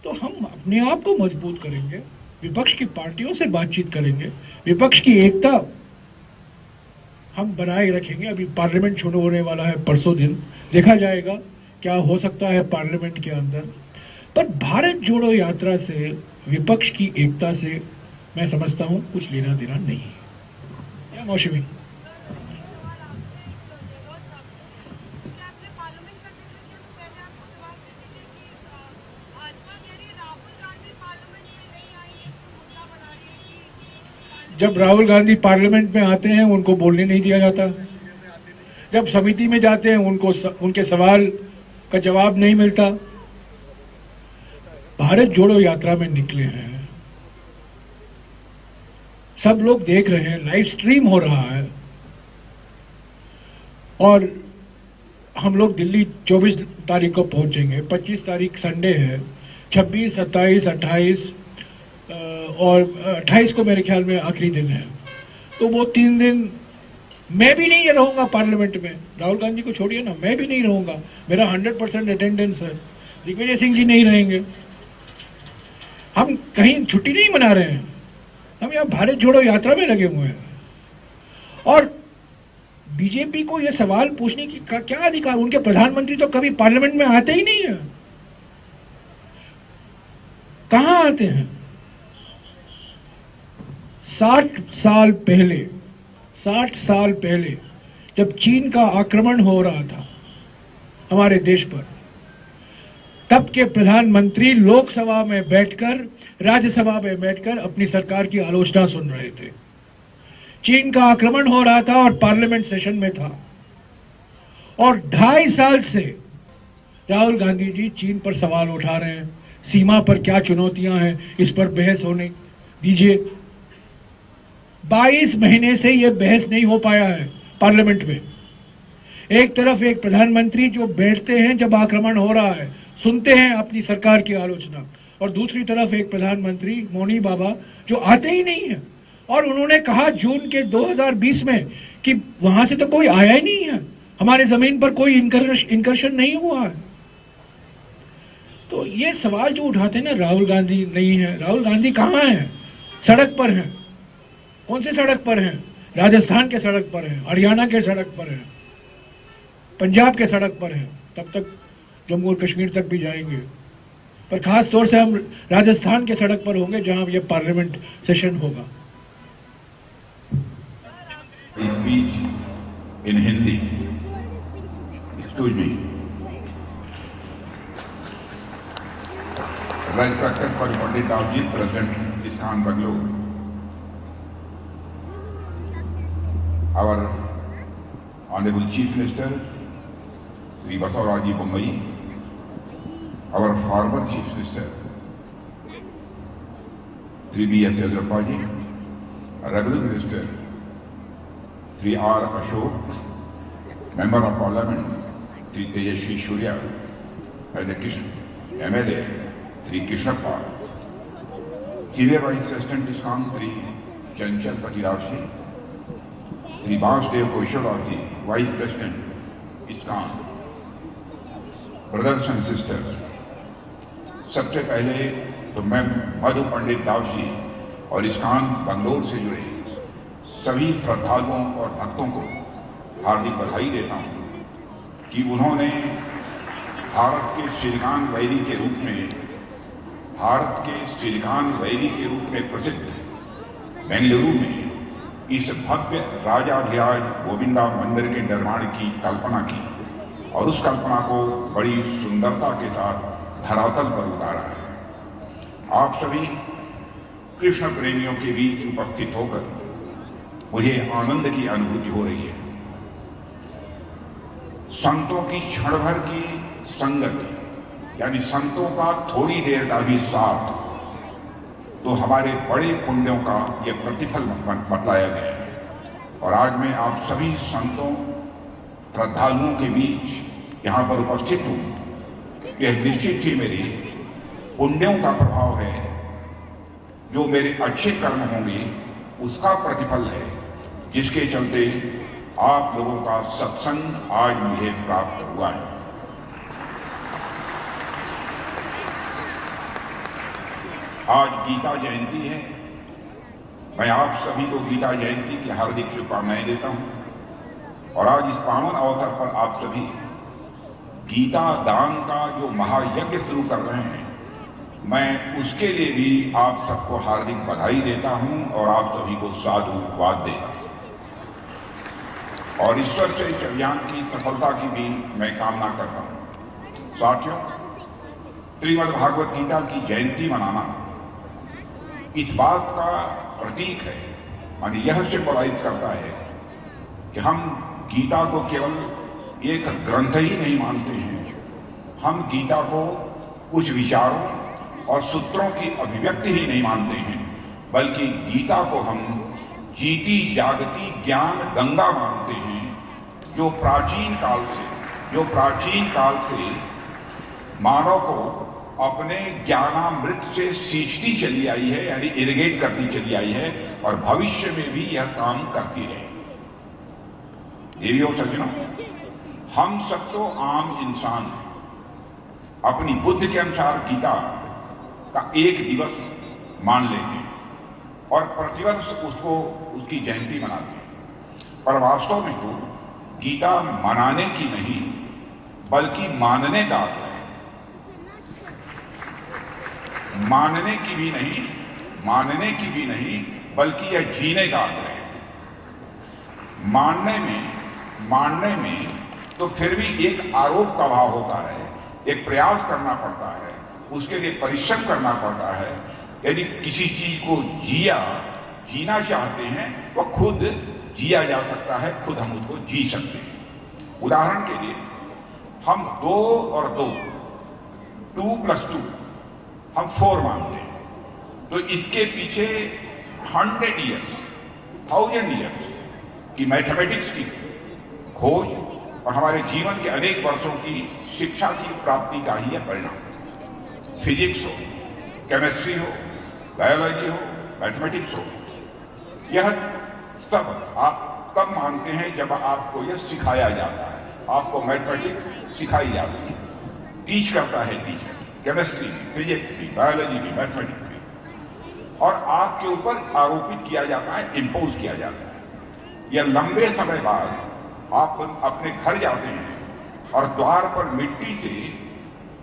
तो हम अपने आप को मजबूत करेंगे, विपक्ष की पार्टियों से बातचीत करेंगे, विपक्ष की एकता हम बनाए रखेंगे। अभी पार्लियामेंट शुरू होने वाला है परसों दिन, देखा जाएगा क्या हो सकता है पार्लियामेंट के अंदर। पर भारत जोड़ो यात्रा से, विपक्ष की एकता से, मैं समझता हूं कुछ लेना देना नहीं है। या मौसमी जब राहुल गांधी पार्लियामेंट में आते हैं उनको बोलने नहीं दिया जाता, जब समिति में जाते हैं उनको उनके सवाल का जवाब नहीं मिलता। भारत जोड़ो यात्रा में निकले हैं, सब लोग देख रहे हैं, लाइव स्ट्रीम हो रहा है, और हम लोग दिल्ली 24 तारीख को पहुंचेंगे। 25 तारीख संडे है, 26, 27, 28 और 28 को मेरे ख्याल में आखिरी दिन है। तो वो 3 दिन मैं भी नहीं रहूंगा पार्लियामेंट में। राहुल गांधी को छोड़िए ना, मैं भी नहीं रहूंगा, मेरा 100% अटेंडेंस है। दिग्विजय सिंह जी नहीं रहेंगे। हम कहीं छुट्टी नहीं मना रहे हैं, हम यहाँ भारत जोड़ो यात्रा में लगे हुए हैं। और बीजेपी को यह सवाल पूछने की क्या अधिकार? उनके प्रधानमंत्री तो कभी पार्लियामेंट में आते ही नहीं है। कहां आते हैं? 60 साल पहले जब चीन का आक्रमण हो रहा था हमारे देश पर, तब के प्रधानमंत्री लोकसभा में बैठकर, राज्यसभा में बैठकर अपनी सरकार की आलोचना सुन रहे थे। चीन का आक्रमण हो रहा था और पार्लियामेंट सेशन में था, और 2.5 साल से राहुल गांधी जी चीन पर सवाल उठा रहे हैं। सीमा पर क्या चुनौतियां हैं, इस पर बहस होने दीजिए। 22 महीने से ये बहस नहीं हो पाया है पार्लियामेंट में। एक तरफ एक प्रधानमंत्री जो बैठते हैं जब आक्रमण हो रहा है, सुनते हैं अपनी सरकार की आलोचना, और दूसरी तरफ एक प्रधानमंत्री मौनी बाबा जो आते ही नहीं है। और उन्होंने कहा जून के 2020 में कि वहां से तो कोई आया ही नहीं है, हमारे जमीन पर कोई इंकर्शन नहीं हुआ है। तो ये सवाल जो उठाते हैं ना, राहुल गांधी नहीं है, राहुल गांधी कहाँ है? सड़क पर हैं। कौन से सड़क पर हैं? राजस्थान के सड़क पर हैं, हरियाणा के सड़क पर हैं, पंजाब के सड़क पर हैं। तब तक जम्मू और कश्मीर तक भी जाएंगे, पर खास तौर से हम राजस्थान के सड़क पर होंगे जहां ये पार्लियामेंट सेशन होगा। Speech in Hindi. Excuse me. Respected for Pandit Davji, President ISKCON Bangalore, our Honorable Chief Minister Sri Basavaraj Bommai, our former Chief Minister Sri B.S. Yediyurappa ji, Regular Minister Sri R. Ashok, Member of Parliament Sri Tejasvi Surya, and the MLA Sri Kishnappa, Senior Vice President ISKCON Sri Chanchal Patiraj ji, Sri Vasudev Koishwar ji, Vice President ISKCON, brothers and sisters, सबसे पहले तो मैं मधु पंडित दास जी और ISKCON Bangalore से जुड़े सभी श्रद्धालुओं और भक्तों को हार्दिक बधाई देता हूँ कि उन्होंने भारत के सिलिकॉन वैली के रूप में प्रसिद्ध बेंगलुरु में इस भव्य राजाधिराज गोविंदा मंदिर के निर्माण की कल्पना की और उस कल्पना को बड़ी सुंदरता के साथ धरातल पर उतारा है। आप सभी कृष्ण प्रेमियों के बीच उपस्थित होकर मुझे आनंद की अनुभूति हो रही है। संतों की क्षण भर की संगति, यानी संतों का थोड़ी देर का भी साथ, तो हमारे बड़े पुण्यों का यह प्रतिफल बतलाया गया है। और आज मैं आप सभी संतों श्रद्धालुओं के बीच यहाँ पर उपस्थित हूँ, यह निश्चित ही मेरी पुण्यों का प्रभाव है, जो मेरे अच्छे कर्म होंगे उसका प्रतिफल है, जिसके चलते आप लोगों का सत्संग आज मुझे प्राप्त हुआ है। आज गीता जयंती है। मैं आप सभी को गीता जयंती की हार्दिक शुभकामनाएं देता हूं और आज इस पावन अवसर पर आप सभी गीता दान का जो महायज्ञ शुरू कर रहे हैं, मैं उसके लिए भी आप सबको हार्दिक बधाई देता हूं और आप सभी को साधुवाद देता हूं और ईश्वर से इस अभियान की सफलता की भी मैं कामना करता हूं। साथियों, श्रीमद् भागवत गीता की जयंती मनाना इस बात का प्रतीक है, माने यह सिंबलाइज करता है कि हम गीता को केवल एक ग्रंथ ही नहीं मानते हैं, हम गीता को कुछ विचारों और सूत्रों की अभिव्यक्ति ही नहीं मानते हैं, बल्कि गीता को हम जीती जागती ज्ञान गंगा मानते हैं, जो प्राचीन काल से मानव को अपने ज्ञानामृत से सींचती चली आई है, यानी इरिगेट करती चली आई है और भविष्य में भी यह काम करती रहेगी। देवियों सज्जनों, हम सब तो आम इंसान अपनी बुद्धि के अनुसार गीता का एक दिवस मान लेते हैं और प्रतिवर्ष उसकी जयंती मनाते हैं, पर वास्तव में तो गीता मनाने की नहीं बल्कि मानने का है। मानने की भी नहीं बल्कि यह जीने का आग्रह है। मानने में तो फिर भी एक आरोप का भाव होता है, एक प्रयास करना पड़ता है, उसके लिए परिश्रम करना पड़ता है। यदि किसी चीज को जीना चाहते हैं तो खुद जिया जा सकता है, खुद हम उसको जी सकते हैं। उदाहरण के लिए हम 2 और 2 + 2 हम 4 मानते हैं, तो इसके पीछे 100 ईयर्स 1000 ईयर्स की मैथमेटिक्स की खोज और हमारे जीवन के अनेक वर्षों की शिक्षा की प्राप्ति का ही यह परिणाम। फिजिक्स हो, केमिस्ट्री हो, बायोलॉजी हो, मैथमेटिक्स हो, यह सब आप तब मानते हैं जब आपको यह सिखाया जाता है। आपको मैथमेटिक्स सिखाई जाती है, टीच करता है टीचर, केमिस्ट्री भी, फिजिक्स भी, बायोलॉजी भी, मैथमेटिक्स भी, और आपके ऊपर आरोपित किया जाता है, इम्पोज किया जाता है। यह लंबे समय बाद आप अपने घर जाते हैं और द्वार पर मिट्टी से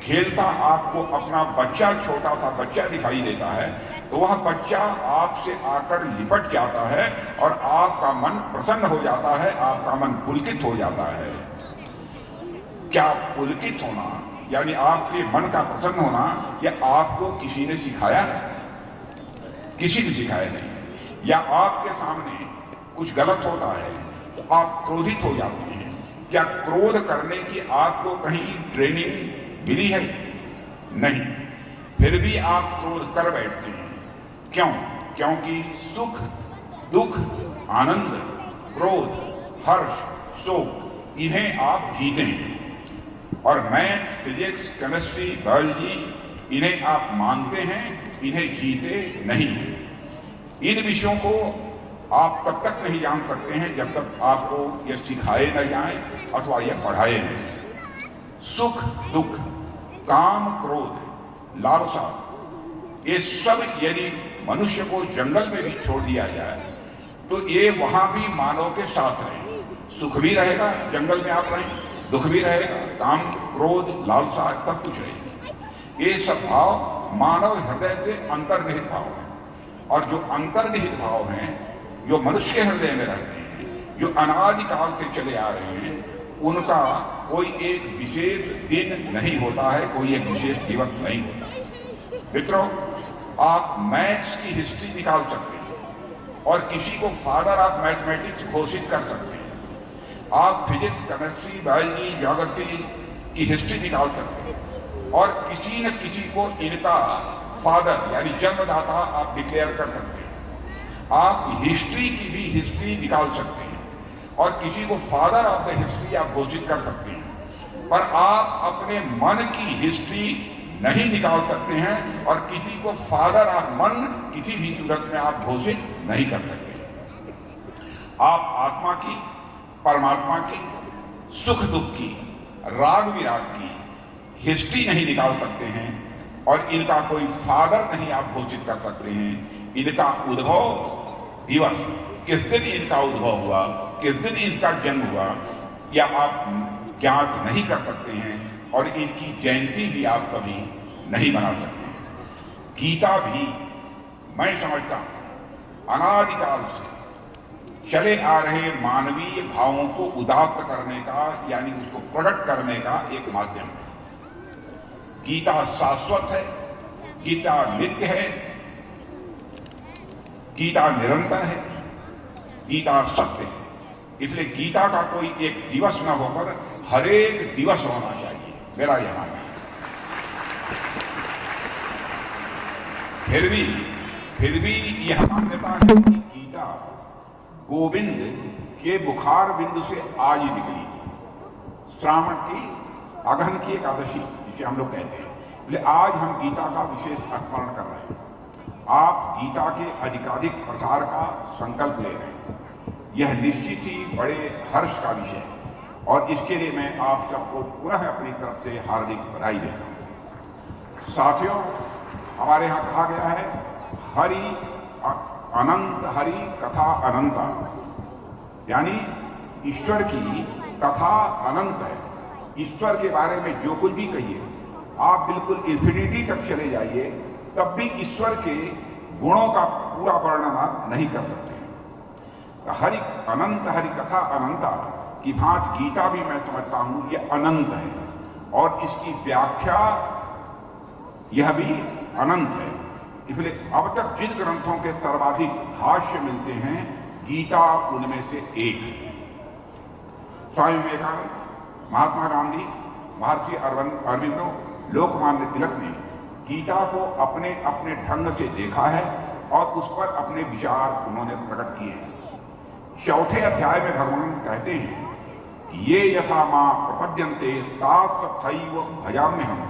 खेलता आपको अपना बच्चा, छोटा सा बच्चा दिखाई देता है, तो वह बच्चा आपसे आकर लिपट जाता है और आपका मन प्रसन्न हो जाता है, आपका मन पुलकित हो जाता है। क्या पुलकित होना यानी आपके मन का प्रसन्न होना, यह आपको किसी ने सिखाया? किसी ने सिखाया नहीं। या आपके सामने कुछ गलत होता है तो आप क्रोधित हो जाते हैं, क्या क्रोध करने की आपको कहीं ट्रेनिंग मिली है? नहीं, फिर भी आप क्रोध कर बैठते हैं। क्यों? क्योंकि सुख, दुख, आनंद, क्रोध, हर्ष, शोक, इन्हें आप जीते हैं। और मैथ्स, फिजिक्स, केमिस्ट्री, बायोलॉजी, इन्हें आप मानते हैं, इन्हें जीते नहीं हैं। इन विषयों को आप तब तक नहीं जान सकते हैं जब तक आपको यह सिखाए न जाए अथवा यह पढ़ाए नहीं। सुख, दुख, काम, क्रोध, लालसा, ये सब यदि मनुष्य को जंगल में भी छोड़ दिया जाए तो ये वहां भी मानव के साथ रहे। सुख भी रहेगा, जंगल में आप रहें, दुख भी रहेगा, काम, क्रोध, लालसा, सब कुछ रहेगा। ये सब भाव मानव हृदय से अंतर्निहित भाव है, और जो अंतर्निहित भाव हैं, जो मनुष्य के हृदय में रहते हैं, जो अनादिकाल से चले आ रहे हैं, उनका कोई एक विशेष दिन नहीं होता है, कोई एक विशेष दिवस नहीं होता। मित्रों, आप मैथ्स की हिस्ट्री निकाल सकते हैं और किसी को फादर ऑफ मैथमेटिक्स घोषित कर सकते हैं। आप फिजिक्स, केमिस्ट्री, बायोलॉजी, ज्योग्राफी की हिस्ट्री निकाल सकते हैं और किसी न किसी को इनका फादर यानी जन्मदाता आप डिक्लेयर कर सकते हैं। आप हिस्ट्री की भी हिस्ट्री निकाल सकते हैं और किसी को फादर ऑफ द हिस्ट्री आप घोषित कर सकते हैं, पर आप अपने मन की हिस्ट्री नहीं निकाल सकते हैं और किसी को फादर ऑफ मन किसी भी सूरत में आप घोषित नहीं कर सकते। आप आत्मा की, परमात्मा की, सुख दुख की, राग विराग की हिस्ट्री नहीं निकाल सकते हैं और इनका कोई फादर नहीं आप घोषित कर सकते हैं। इनका उद्भव दिवस, किस दिन इनका उद्भव हुआ, किस दिन इसका जन्म हुआ, या आप ज्ञात नहीं कर सकते हैं और इनकी जयंती भी आप कभी नहीं मना सकते। गीता भी मैं समझता हूं अनादिकाल से चले आ रहे मानवीय भावों को उदात्त करने का यानी उसको प्रकट करने का एक माध्यम है। गीता शाश्वत है, गीता नित्य है, गीता निरंतर है, गीता सत्य है। इसलिए गीता का कोई एक दिवस न होकर हर एक दिवस होना चाहिए, मेरा यहां है। फिर भी यह मान्यता है कि गीता गोविंद के बुखार बिंदु से आज निकली थी। श्रावण की अगहन की एकादशी जिसे हम लोग कहते हैं, इसलिए आज हम गीता का विशेष स्मरण कर रहे हैं। आप गीता के अधिकाधिक प्रसार का संकल्प ले रहे हैं, यह निश्चित ही बड़े हर्ष का विषय है और इसके लिए मैं आप सबको पुनः अपनी तरफ से हार्दिक बधाई देता हूं। साथियों, हमारे यहाँ कहा गया है हरि अनंत हरि कथा अनंता, यानी ईश्वर की कथा अनंत है। ईश्वर के बारे में जो कुछ भी कहिए, आप बिल्कुल इन्फिनिटी तक चले जाइए, तब भी ईश्वर के गुणों का पूरा वर्णन आप नहीं कर सकते। हरि अनंत हरि कथा अनंता की भांत गीता भी मैं समझता हूं ये अनंत है और इसकी व्याख्या यह भी अनंत है। इसलिए अब तक जिन ग्रंथों के सर्वाधिक भाष्य मिलते हैं, गीता उनमें से एक है। स्वामी विवेकानंद, महात्मा गांधी, महर्षि अरविंदो, लोकमान्य तिलक ने गीता को अपने अपने ढंग से देखा है और उस पर अपने विचार उन्होंने प्रकट किए हैं। चौथे अध्याय में भगवान कहते हैं, ये यथा मां प्रपद्यन्ते तास्तथैव भजाम्यहम्,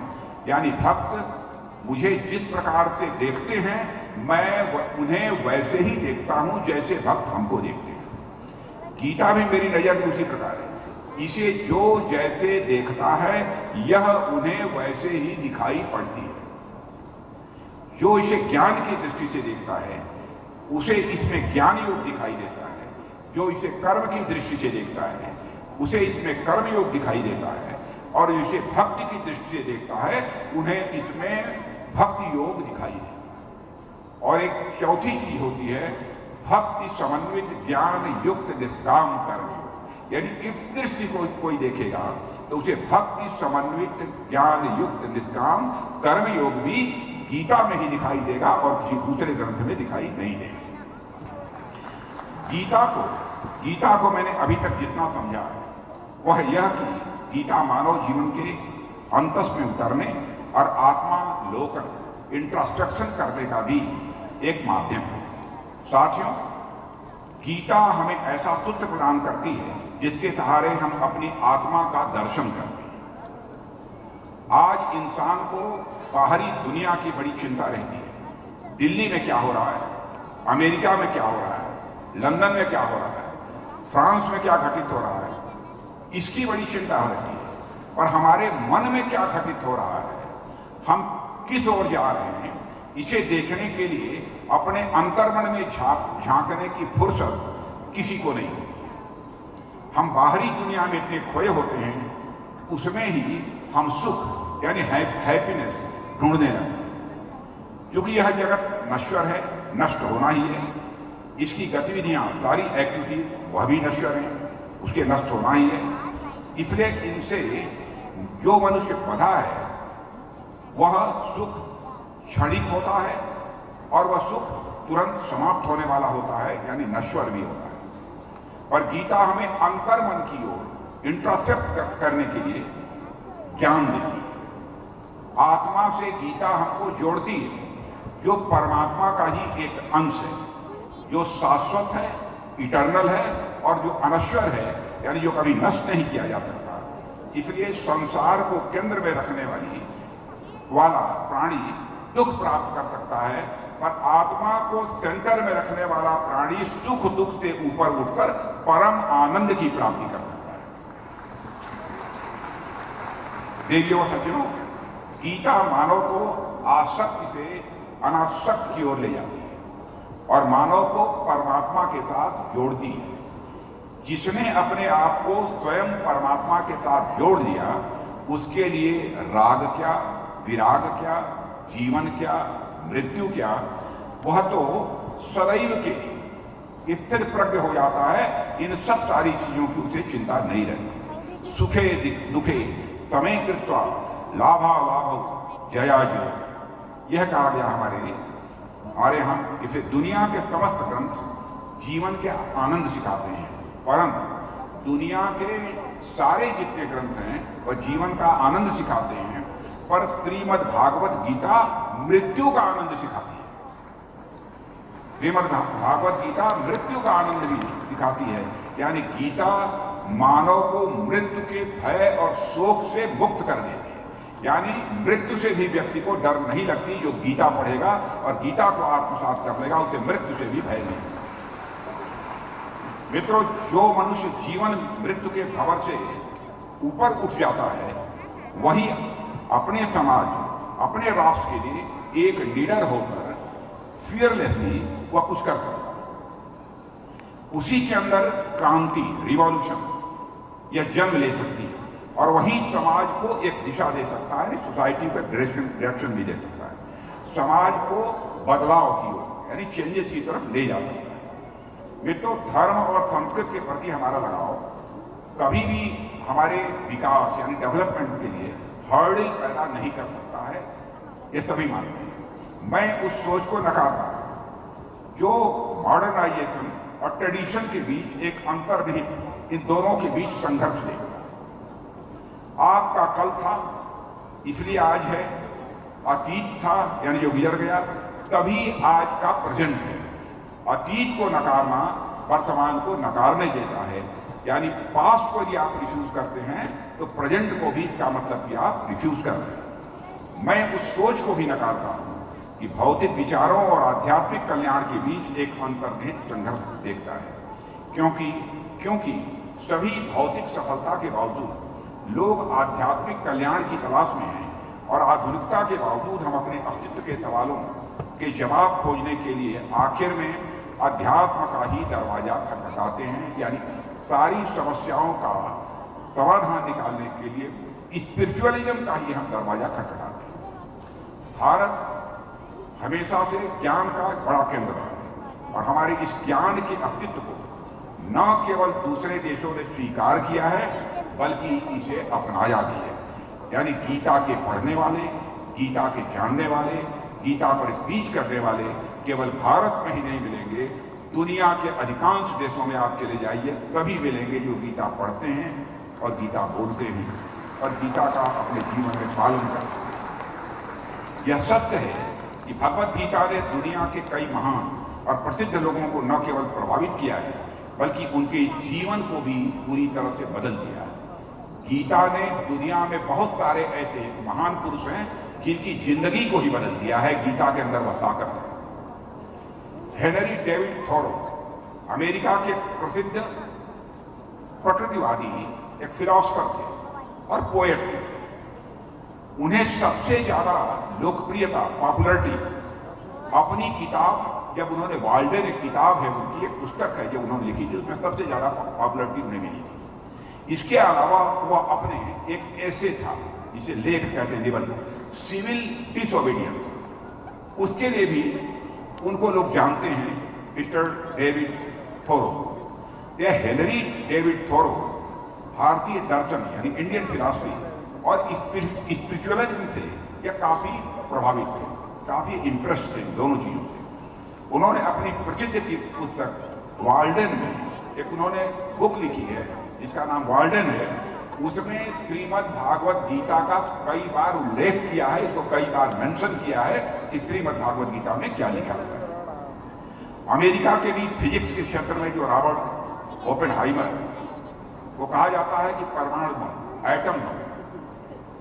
यानी भक्त मुझे जिस प्रकार से देखते हैं मैं उन्हें वैसे ही देखता हूं जैसे भक्त हमको देखते हैं। गीता भी मेरी नजर में उसी प्रकार है। इसे जो जैसे देखता है यह उन्हें वैसे ही दिखाई पड़ती है। जो इसे ज्ञान की दृष्टि से देखता है उसे इसमें ज्ञान योग दिखाई देता है। जो इसे कर्म की दृष्टि से देखता है उसे इसमें कर्म योग दिखाई देता है। और इसे भक्ति की दृष्टि से देखता है उन्हें इसमें भक्ति योग दिखाई देता। और एक चौथी चीज होती है भक्ति समन्वित ज्ञान युक्त निष्काम कर्म योग। यानी इस दृष्टि को कोई देखेगा तो उसे भक्ति समन्वित ज्ञान युक्त निष्काम कर्म योग भी गीता में ही दिखाई देगा और किसी दूसरे ग्रंथ में दिखाई नहीं देगा। गीता को मैंने अभी तक जितना समझा है वह यह कि गीता मानव जीवन के अंतस में उतरने और आत्मालोकन इंट्रोस्पेक्शन करने का भी एक माध्यम है। साथियों, गीता हमें ऐसा सूत्र प्रदान करती है जिसके सहारे हम अपनी आत्मा का दर्शन करते हैं। आज इंसान को बाहरी दुनिया की बड़ी चिंता रहती है। दिल्ली में क्या हो रहा है, अमेरिका में क्या हो रहा है, लंदन में क्या हो रहा है, फ्रांस में क्या घटित हो रहा है, इसकी बड़ी चिंता रहती है। और हमारे मन में क्या घटित हो रहा है, हम किस ओर जा रहे हैं, इसे देखने के लिए अपने अंतर्मन में झांकने की फुर्सत किसी को नहीं होती। हम बाहरी दुनिया में इतने खोए होते हैं, उसमें ही हम सुख यानी हैप्पीनेस ढूंढने लगते हैं। क्योंकि यह जगत नश्वर है, नष्ट होना ही है। इसकी गतिविधियां, सारी एक्टिविटी वह भी नश्वर है, उसके नष्ट होना ही है। इसलिए इनसे जो मनुष्य बधा है वह सुख क्षणिक होता है और वह सुख तुरंत समाप्त होने वाला होता है, यानी नश्वर भी होता है। और गीता हमें अंतर्मन की ओर इंट्रोस्पेक्ट करने के लिए ज्ञान देती है। आत्मा से गीता हमको जोड़ती है, जो परमात्मा का ही एक अंश है, जो शाश्वत है, इटर्नल है, और जो अनश्वर है, यानी जो कभी नष्ट नहीं किया जा सकता। इसलिए संसार को केंद्र में रखने वाला प्राणी दुख प्राप्त कर सकता है, पर आत्मा को सेंटर में रखने वाला प्राणी सुख दुख से ऊपर उठकर परम आनंद की प्राप्ति कर सकता है। देवियों और सज्जनों, गीता मानव को आसक्ति से अनासक्त की ओर ले जाती है और मानव को परमात्मा के साथ जोड़ती है। जिसने अपने आप को स्वयं परमात्मा के साथ जोड़ लिया, उसके लिए राग क्या, विराग क्या, जीवन क्या, मृत्यु क्या, वह तो सदैव के स्थिर प्रज्ञ हो जाता है। इन सब सारी चीजों की उसे चिंता नहीं रहती। सुखे दुखे तमे कृत्वा लाभा लाभ जया जय, यह कहा गया हमारे हम इसे दुनिया के समस्त ग्रंथ जीवन के आनंद सिखाते हैं, परंतु दुनिया के सारे जितने ग्रंथ हैं वह जीवन का आनंद सिखाते हैं, पर श्रीमद् भागवत गीता मृत्यु का आनंद सिखाती है। श्रीमद् भागवत गीता मृत्यु का आनंद भी सिखाती है, यानी गीता मानव को मृत्यु के भय और शोक से मुक्त कर देती है। यानी मृत्यु से भी व्यक्ति को डर नहीं लगती। जो गीता पढ़ेगा और गीता को आत्मसात कर लेगा, उसे मृत्यु से भी भय नहीं। मित्रों, जो मनुष्य जीवन मृत्यु के भंवर से ऊपर उठ जाता है, वही अपने समाज, अपने राष्ट्र के लिए एक लीडर होकर फियरलेसली वह कुछ कर सकता है। उसी के अंदर क्रांति, रिवॉल्यूशन या जंग ले सकती है, और वही समाज को एक दिशा दे सकता है, सोसाइटी पर डायरेक्शन भी दे सकता है, समाज को बदलाव की ओर यानी चेंजेस की तरफ ले जा सकता है। मित्रों, धर्म और संस्कृति के प्रति हमारा लगाव कभी भी हमारे विकास यानी डेवलपमेंट के लिए हर्डल पैदा नहीं कर सकता है, ये सभी मानते हैं। मैं उस सोच को नकारता हूं जो मॉडर्नाइजेशन और ट्रेडिशन के बीच एक अंतर्निहित, इन दोनों के बीच संघर्ष देखता है। आपका कल था इसलिए आज है, अतीत था यानी जो गुजर गया तभी आज का प्रेजेंट है। अतीत को नकारना वर्तमान को नकारने देता है। यानी पास्ट को यदि आप रिफ्यूज करते हैं तो प्रेजेंट को भी इसका मतलब कि आप रिफ्यूज कर रहे हैं। मैं उस सोच को भी नकारता हूं कि भौतिक विचारों और आध्यात्मिक कल्याण के बीच एक अंतर्निहित संघर्ष देखता है, क्योंकि सभी भौतिक सफलता के बावजूद लोग आध्यात्मिक कल्याण की तलाश में हैं और आधुनिकता के बावजूद हम अपने अस्तित्व के सवालों के जवाब खोजने के लिए आखिर में अध्यात्म का ही दरवाजा खटखटाते हैं। यानी सारी समस्याओं का समाधान निकालने के लिए स्पिरिचुअलिज्म का ही हम दरवाजा खटखटाते हैं। भारत हमेशा से ज्ञान का बड़ा केंद्र रहा है और हमारे इस ज्ञान के अस्तित्व को न केवल दूसरे देशों ने स्वीकार किया है बल्कि इसे अपनाया भी है। यानी गीता के पढ़ने वाले, गीता के जानने वाले, गीता पर स्पीच करने वाले केवल भारत में ही नहीं मिलेंगे, दुनिया के अधिकांश देशों में आप चले जाइए तभी मिलेंगे जो गीता पढ़ते हैं और गीता बोलते हैं और गीता का अपने जीवन में पालन करते हैं। यह सत्य है कि भगवत गीता ने दुनिया के कई महान और प्रसिद्ध लोगों को न केवल प्रभावित किया है बल्कि उनके जीवन को भी पूरी तरह से बदल दिया है। गीता ने दुनिया में बहुत सारे ऐसे महान पुरुष हैं जिनकी जिंदगी को ही बदल दिया है। गीता के अंदर वह ताकत है। हेनरी डेविड थोरो अमेरिका के प्रसिद्ध प्रकृतिवादी एक फिलोसफर थे और पोएट थे। उन्हें सबसे ज्यादा लोकप्रियता, पॉपुलरिटी अपनी किताब, जब उन्होंने वाल्डेन, एक किताब है उनकी, एक पुस्तक है जो उन्होंने लिखी थी, उसमें सबसे ज्यादा पॉपुलरिटी उन्हें मिली थी। इसके अलावा वह अपने एक ऐसे था जिसे लेख कहते हैं, निबंध, सिविल डिसोबीडियंस, उसके लिए भी उनको लोग जानते हैं, मिस्टर डेविड थोरो। यह हेनरी डेविड थोरो भारतीय दर्शन यानी इंडियन फिलॉसफी और स्पिरिचुअलिज्म से यह काफी प्रभावित थे, काफी इंप्रेस थे दोनों चीजों से। उन्होंने अपनी प्रसिद्ध की पुस्तक वाल्डेन में एक उन्होंने बुक लिखी है जिसका नाम वाल्डेन है। उसमें श्रीमद् भागवत गीता का कई बार उल्लेख किया है, इसको कई बार मेंशन किया है कि श्रीमद् भागवत गीता में क्या लिखा है। अमेरिका के भी फिजिक्स के क्षेत्र में जो रॉबर्ट ओपेनहाइमर, वो कहा जाता है कि परमाणु बम, एटम बम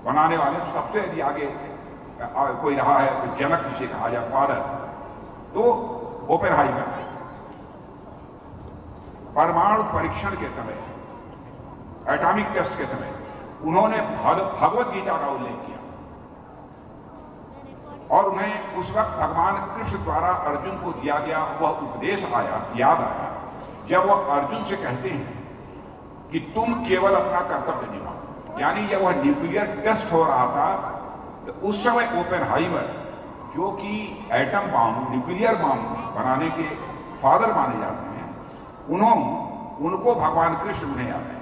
बनाने वाले सबसे यदि आगे कोई रहा है तो जनक जिसे कहा जाए, फादर, तो ओपेनहाइमर। परमाणु परीक्षण के समय, एटॉमिक टेस्ट के समय उन्होंने भगवत गीता का उल्लेख किया और उन्हें उस वक्त भगवान कृष्ण द्वारा अर्जुन को दिया गया वह उपदेश याद आया, जब वह अर्जुन से कहते हैं कि तुम केवल अपना कर्तव्य निभाओ। यानी जब वह न्यूक्लियर टेस्ट हो रहा था तो उस समय ओपेनहाइमर, जो कि एटम बम, न्यूक्लियर बम बनाने के फादर माने जाते हैं, उनको भगवान कृष्ण उन्हें याद है।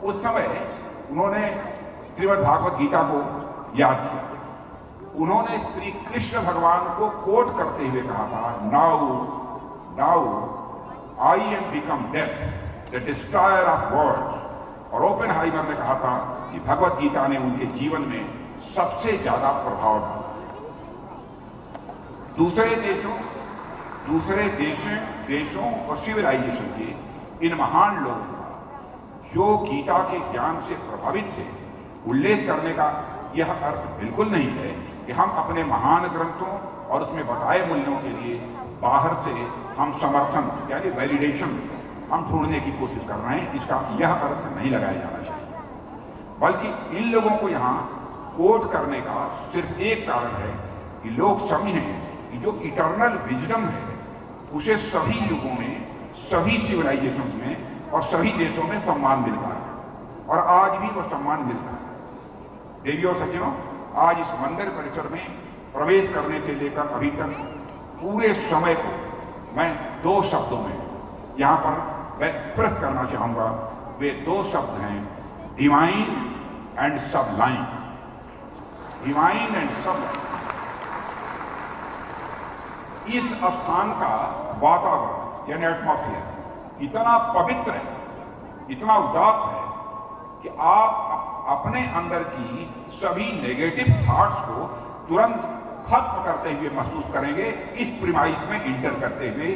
उस समय उन्होंने श्रीमद् भागवत गीता को याद किया। उन्होंने श्री कृष्ण भगवान को कोट करते हुए कहा था, now I am become death, the destroyer of world. और ओपेनहाइमर ने कहा था कि भगवत गीता ने उनके जीवन में सबसे ज्यादा प्रभाव डाला। दूसरे देशों और सिविलाइजेशन के इन महान लोगों का जो गीता के ज्ञान से प्रभावित थे, उल्लेख करने का यह अर्थ बिल्कुल नहीं है कि हम अपने महान ग्रंथों और उसमें बताए मूल्यों के लिए बाहर से हम समर्थन यानी वैलिडेशन हम ढूंढने की कोशिश कर रहे हैं। इसका यह अर्थ नहीं लगाया जाना चाहिए, बल्कि इन लोगों को यहाँ कोट करने का सिर्फ एक कारण है कि लोग समझें कि जो इटर्नल विजडम है उसे सभी युगों में, सभी सिविलाइजेशन में और सभी देशों में सम्मान मिलता है और आज भी वह सम्मान मिलता है। देवियों और सज्जनों, आज इस मंदिर परिसर में प्रवेश करने से लेकर अभी तक पूरे समय को मैं दो शब्दों में यहाँ पर मैं एक्सप्रेस करना चाहूंगा। वे दो शब्द हैं, डिवाइन एंड सबलाइन। Divine and सबलाइन। इस स्थान का वातावरण यानी एटमॉस्फेयर इतना पवित्र है, इतना उदात्त है कि आप अपने अंदर की सभी नेगेटिव थॉट्स को तुरंत खत्म करते हुए महसूस करेंगे इस प्रीमाइस में इंटर करते हुए।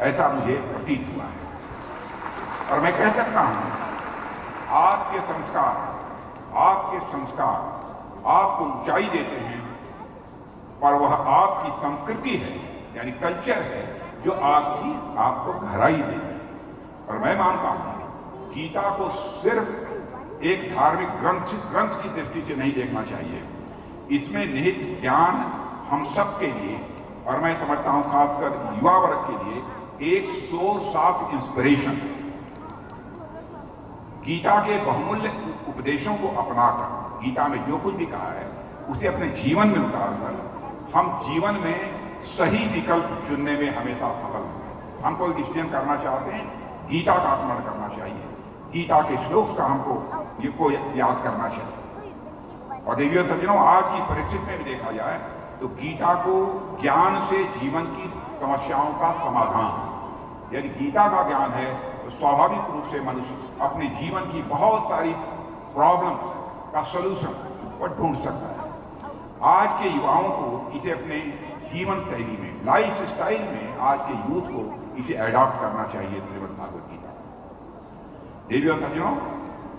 ऐसा मुझे प्रतीत हुआ है। और मैं कह सकता हूं आपके संस्कार आपको ऊंचाई देते हैं, पर वह आपकी संस्कृति है, यानी कल्चर है, जो आपको गहराई देती है। और मैं मानता हूं गीता को सिर्फ एक धार्मिक ग्रंथ की दृष्टि से नहीं देखना चाहिए। इसमें निहित ज्ञान हम सब के लिए, और मैं समझता हूं खासकर युवा वर्ग के लिए, एक सोर्स ऑफ इंस्पिरेशन। गीता के बहुमूल्य उपदेशों को अपनाकर, गीता में जो कुछ भी कहा है उसे अपने जीवन में उतारकर हम जीवन में सही विकल्प चुनने में हमेशा सफल हों। हम कोई डिसीजन करना चाहते हैं, गीता का स्मरण करना चाहिए, गीता के श्लोक का हमको याद करना चाहिए। और देवियों सज्जनों, आज की परिस्थिति में भी देखा जाए तो गीता को ज्ञान से जीवन की समस्याओं का समाधान, यदि गीता का ज्ञान है तो स्वाभाविक रूप से मनुष्य अपने जीवन की बहुत सारी प्रॉब्लम्स का सलूशन वो ढूंढ सकता है। आज के युवाओं को इसे अपने जीवन शैली में, लाइफ स्टाइल में, आज के यूथ को इसे अडॉप्ट करना चाहिए। श्रीमद् भागवत गीता, देवियों सज्जनों,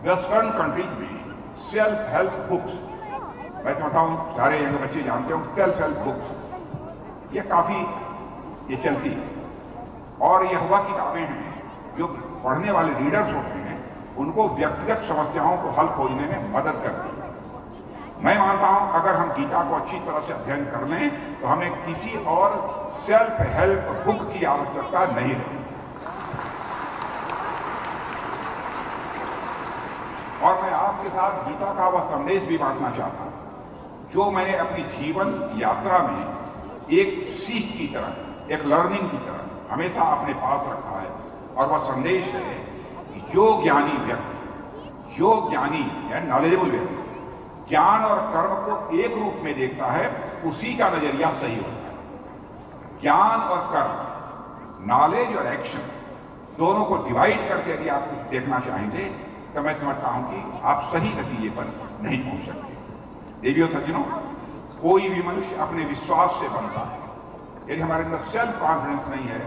वेस्टर्न कंट्रीज में सेल्फ हेल्प बुक्स, मैं समझता हूँ सारे यंग बच्चे जानते हो, सेल्फ हेल्प बुक्स ये चलती है। और यह वह किताबें हैं जो पढ़ने वाले रीडर्स होते हैं, उनको व्यक्तिगत समस्याओं को हल खोजने में मदद करती है। मैं मानता हूं अगर हम गीता को अच्छी तरह से अध्ययन कर लें तो हमें किसी और सेल्फ हेल्प बुक की आवश्यकता नहीं रहेगी। और मैं आपके साथ गीता का वह संदेश भी बांटना चाहता हूं जो मैंने अपनी जीवन यात्रा में एक सीख की तरह, एक लर्निंग की तरह हमेशा अपने पास रखा है। और वह संदेश है कि जो ज्ञानी व्यक्ति, जो ज्ञानी या नॉलेजेबल व्यक्ति ज्ञान और कर्म को एक रूप में देखता है, उसी का नजरिया सही होता है। ज्ञान और कर्म, नॉलेज और एक्शन, दोनों को डिवाइड करके यदि आप देखना चाहेंगे तो मैं समझता हूं कि आप सही नतीजे पर नहीं पहुंच सकते। देवियों सज्जनों, कोई भी मनुष्य अपने विश्वास से बनता है। यदि हमारे अंदर सेल्फ कॉन्फिडेंस नहीं है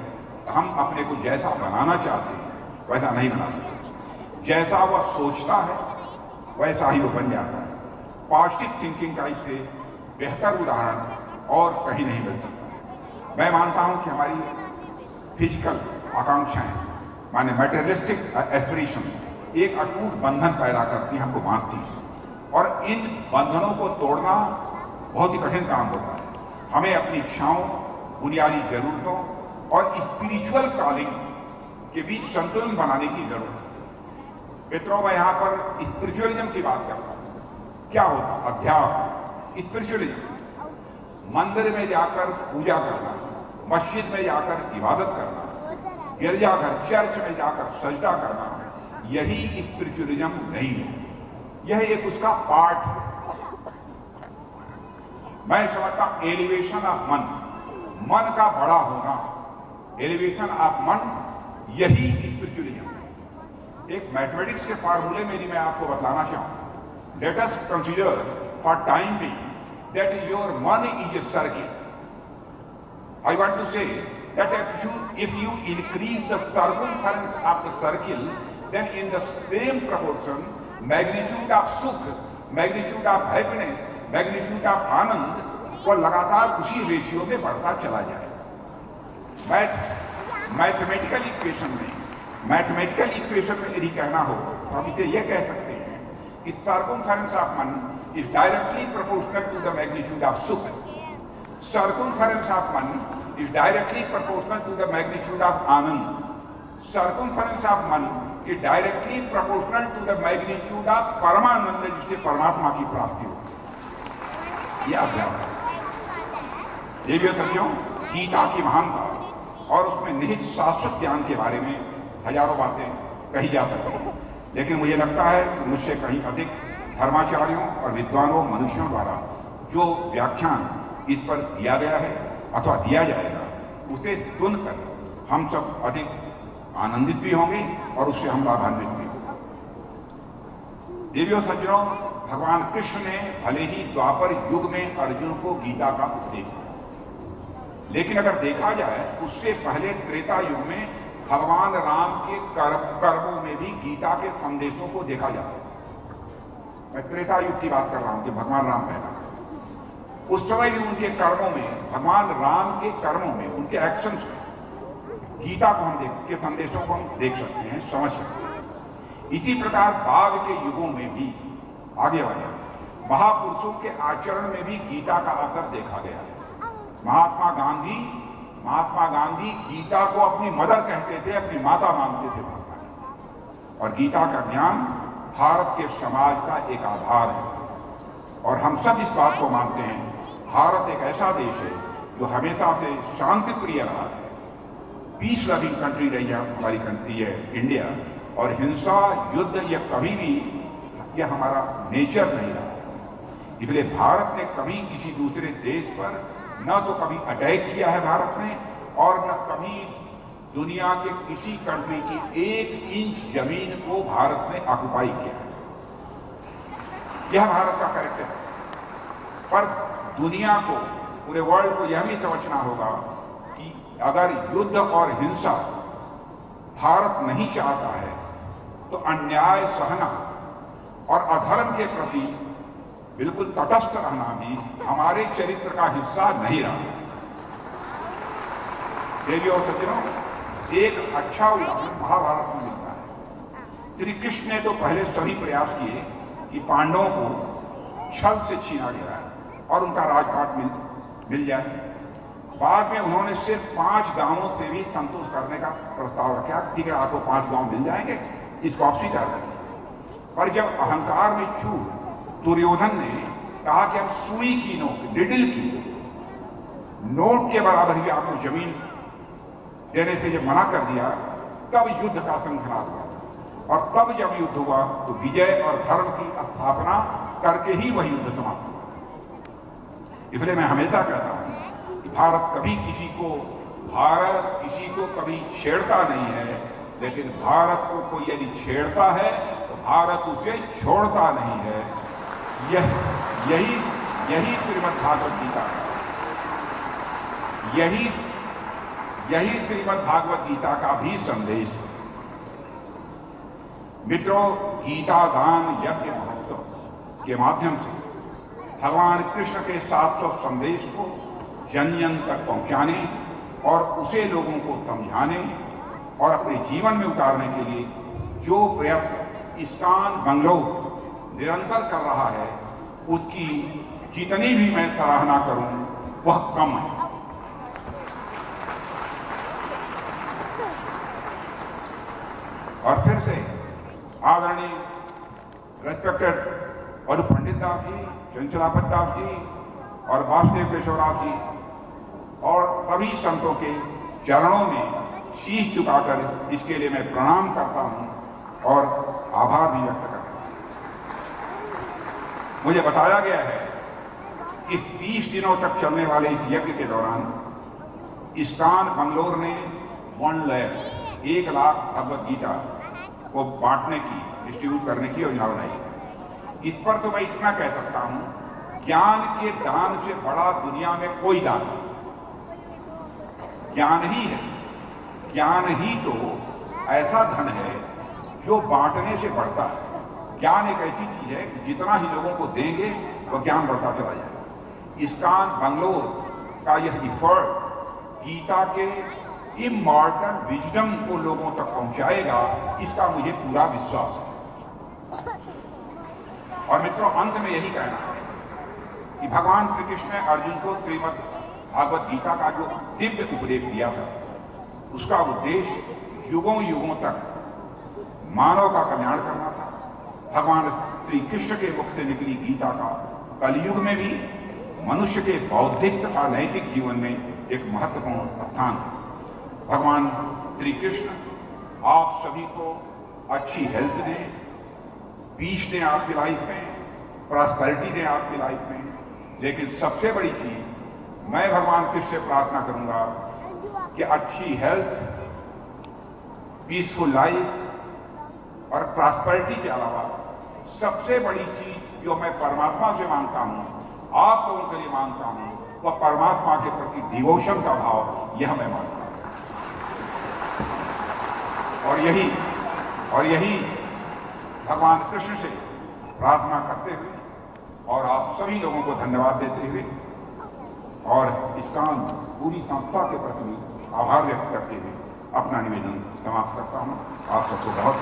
तो हम अपने को जैसा बनाना चाहते हैं वैसा नहीं बना सकते। जैसा वह सोचता है वैसा ही वो बन जाता है। पॉजिटिव थिंकिंग का इससे बेहतर उदाहरण और कहीं नहीं मिल सकता। मैं मानता हूं कि हमारी फिजिकल आकांक्षाएं, माने मटेरियलिस्टिक एस्पिरेशन, एक अटूट बंधन पैदा करती हैं, हमको बांधती हैं। और इन बंधनों को तोड़ना बहुत ही कठिन काम होता है। हमें अपनी इच्छाओं, बुनियादी जरूरतों और स्पिरिचुअल कॉलिंग के बीच संतुलन बनाने की जरूरत है। मित्रों, मैं यहां पर स्पिरिचुअलिज्म की बात करता हूं। क्या होता? अध्यात्म, स्पिरिचुअलिज्म, मंदिर में जाकर पूजा करना, मस्जिद में जाकर इबादत करना, गिरजाघर चर्च में जाकर सजदा करना, यही स्पिरिचुअलिज्म नहीं है। यह एक उसका पार्ट है। मैं समझता हूं एलिवेशन ऑफ मन, मन का बड़ा होना, एलिवेशन ऑफ मन, यही स्पिरिचुअलिज्म है। एक मैथमेटिक्स के फार्मूले में यदि मैं आपको बताना चाहूं, let us consider for time being that your money is a circle. I want to say that if you increase the circumference of the circle, then in the same proportion, magnitude of sukh, magnitude of happiness, magnitude of आनंद वो लगातार उसी ratio में बढ़ता चला जाए। Mathematical equation में यदि कहना हो तो हम इसे यह कह सकते हैं कि circumference of man is directly proportional to the magnitude of sukh. Circumference of man is directly proportional to the magnitude of anand. Circumference of man is directly proportional to the magnitude of paramanand, जिससे परमात्मा की प्राप्ति हो। यह अध्यात्म है। देवियों सज्जनों, गीता की महानता और उसमें निहित शाश्वत ज्ञान के बारे में हजारों बातें कही जा सकती हैं, लेकिन मुझे लगता है कि मुझसे कहीं अधिक धर्माचार्यों और विद्वानों, मनुष्यों द्वारा जो व्याख्यान इस पर दिया गया है अथवा दिया जाएगा, उसे सुनकर हम सब अधिक आनंदित भी होंगे और उससे हम लाभान्वित भी होंगे। देवियों सज्जनों, भगवान कृष्ण ने भले ही द्वापर युग में अर्जुन को गीता का उपदेश दिया, लेकिन अगर देखा जाए उससे पहले त्रेता युग में भगवान राम के कर्मों में भी गीता के संदेशों को देखा जाता है। मैं त्रेता युग की बात कर रहा हूं कि भगवान राम पैदा उस समय भी उनके कर्मों में, भगवान राम के कर्मों में, उनके एक्शंस में गीता को हम के संदेशों को हम देख सकते हैं, समझ सकते हैं। इसी प्रकार बाद के युगों में भी आगे वाले महापुरुषों के आचरण में भी गीता का असर देखा गया है। महात्मा गांधी गीता को अपनी मदर कहते थे, अपनी माता मानते थे, और गीता का ज्ञान भारत के समाज का एक आधार है। और हम सब इस बात को मानते हैं, भारत एक ऐसा देश है जो हमेशा से शांति प्रिय रहा है, पीस लविंग कंट्री रही है हमारी कंट्री है इंडिया, और हिंसा, युद्ध, यह कभी भी यह हमारा नेचर नहीं रहा। इसलिए भारत ने कभी किसी दूसरे देश पर न तो कभी अटैक किया है भारत ने, और न कभी दुनिया के किसी कंट्री की 1 इंच जमीन को भारत ने ऑक्युपाई किया है। यह भारत का कैरेक्टर है। पर दुनिया को, पूरे वर्ल्ड को यह भी समझना होगा कि अगर युद्ध और हिंसा भारत नहीं चाहता है तो अन्याय सहना और अधर्म के प्रति बिल्कुल तटस्थ रहना भी हमारे चरित्र का हिस्सा नहीं रहा। देवी और सज्जनों, एक अच्छा उदाहरण महाभारत में मिलता है। श्री कृष्ण ने तो पहले सभी प्रयास किए कि पांडवों को छल से छीना गया है और उनका राजपाट मिल जाए। बाद में उन्होंने सिर्फ 5 गांवों से भी संतोष करने का प्रस्ताव रखा। ठीक है, आपको 5 गांव मिल जाएंगे, इसको आप स्वीकार करें। पर जब अहंकार में चूक दुर्योधन ने कहा कि हम सुई की नोक, डिडल की नोट के बराबर ही आपको जमीन देने से जब मना कर दिया, तब युद्ध का शंखनाद हुआ। और तब जब युद्ध हुआ तो विजय और धर्म की स्थापना करके ही वह युद्ध समाप्त हुआ। इसलिए मैं हमेशा कहता हूं कि भारत किसी को कभी छेड़ता नहीं है, लेकिन भारत को कोई यदि छेड़ता है तो भारत उसे छोड़ता नहीं है। यही श्रीमद् भागवत गीता है। यही श्रीमद् भागवत गीता का भी संदेश है। मित्रों, गीता दान यज्ञ महोत्सव के माध्यम से भगवान कृष्ण के 700 संदेश को जन जन तक पहुंचाने और उसे लोगों को समझाने और अपने जीवन में उतारने के लिए जो प्रयत्न इस्कॉन बंगलौर निरंतर कर रहा है, उसकी जितनी भी मैं सराहना करूं वह कम है। और फिर से आदरणीय रेस्पेक्टेड और पंडित दास जी, चंचलापत दास जी और वासुदेव केशवराव जी और सभी संतों के चरणों में शीश झुकाकर इसके लिए मैं प्रणाम करता हूं और आभार भी व्यक्त करता हूं। मुझे बताया गया है कि 30 दिनों तक चलने वाले इस यज्ञ के दौरान इस्कॉन बंगलौर ने 1 लाख भगवत गीता को बांटने की, डिस्ट्रीब्यूट करने की योजना बनाई। इस पर तो मैं इतना कह सकता हूं, ज्ञान के दान से बड़ा दुनिया में कोई दान नहीं। ज्ञान ही है, ज्ञान ही तो ऐसा धन है जो बांटने से बढ़ता है। ज्ञान एक ऐसी चीज है कि जितना ही लोगों को देंगे वह ज्ञान बढ़ता चला जाएगा। इस्कॉन बंगलौर का यह इफर्ट गीता के इमॉर्टल विजडम को लोगों तक पहुंचाएगा, इसका मुझे पूरा विश्वास है। और मित्रों, अंत में यही कहना है कि भगवान श्री कृष्ण ने अर्जुन को श्रीमद् भागवत गीता का जो दिव्य उपदेश दिया था, उसका उद्देश्य युगों युगों तक मानव का कल्याण करना था। भगवान श्री कृष्ण के मुख से निकली गीता का कलयुग में भी मनुष्य के बौद्धिक तथा नैतिक जीवन में एक महत्वपूर्ण स्थान है। भगवान श्री कृष्ण आप सभी को अच्छी हेल्थ दें, पीस दें आपकी लाइफ में, प्रॉस्पेरिटी दें आपकी लाइफ में, लेकिन सबसे बड़ी चीज मैं भगवान कृष्ण से प्रार्थना करूंगा कि अच्छी हेल्थ, पीसफुल लाइफ और प्रॉस्पेरिटी के अलावा सबसे बड़ी चीज जो मैं परमात्मा से मांगता हूं, आप लोगों के लिए मांगता हूं, वह परमात्मा के प्रति डिवोशन का भाव, यह मैं मानता हूं। और यही भगवान कृष्ण से प्रार्थना करते हुए और आप सभी लोगों को धन्यवाद देते हुए और इस्कॉन पूरी संस्था के प्रति आभार व्यक्त करते हुए अपना निवेदन समाप्त करता हूँ। आप सबको बहुत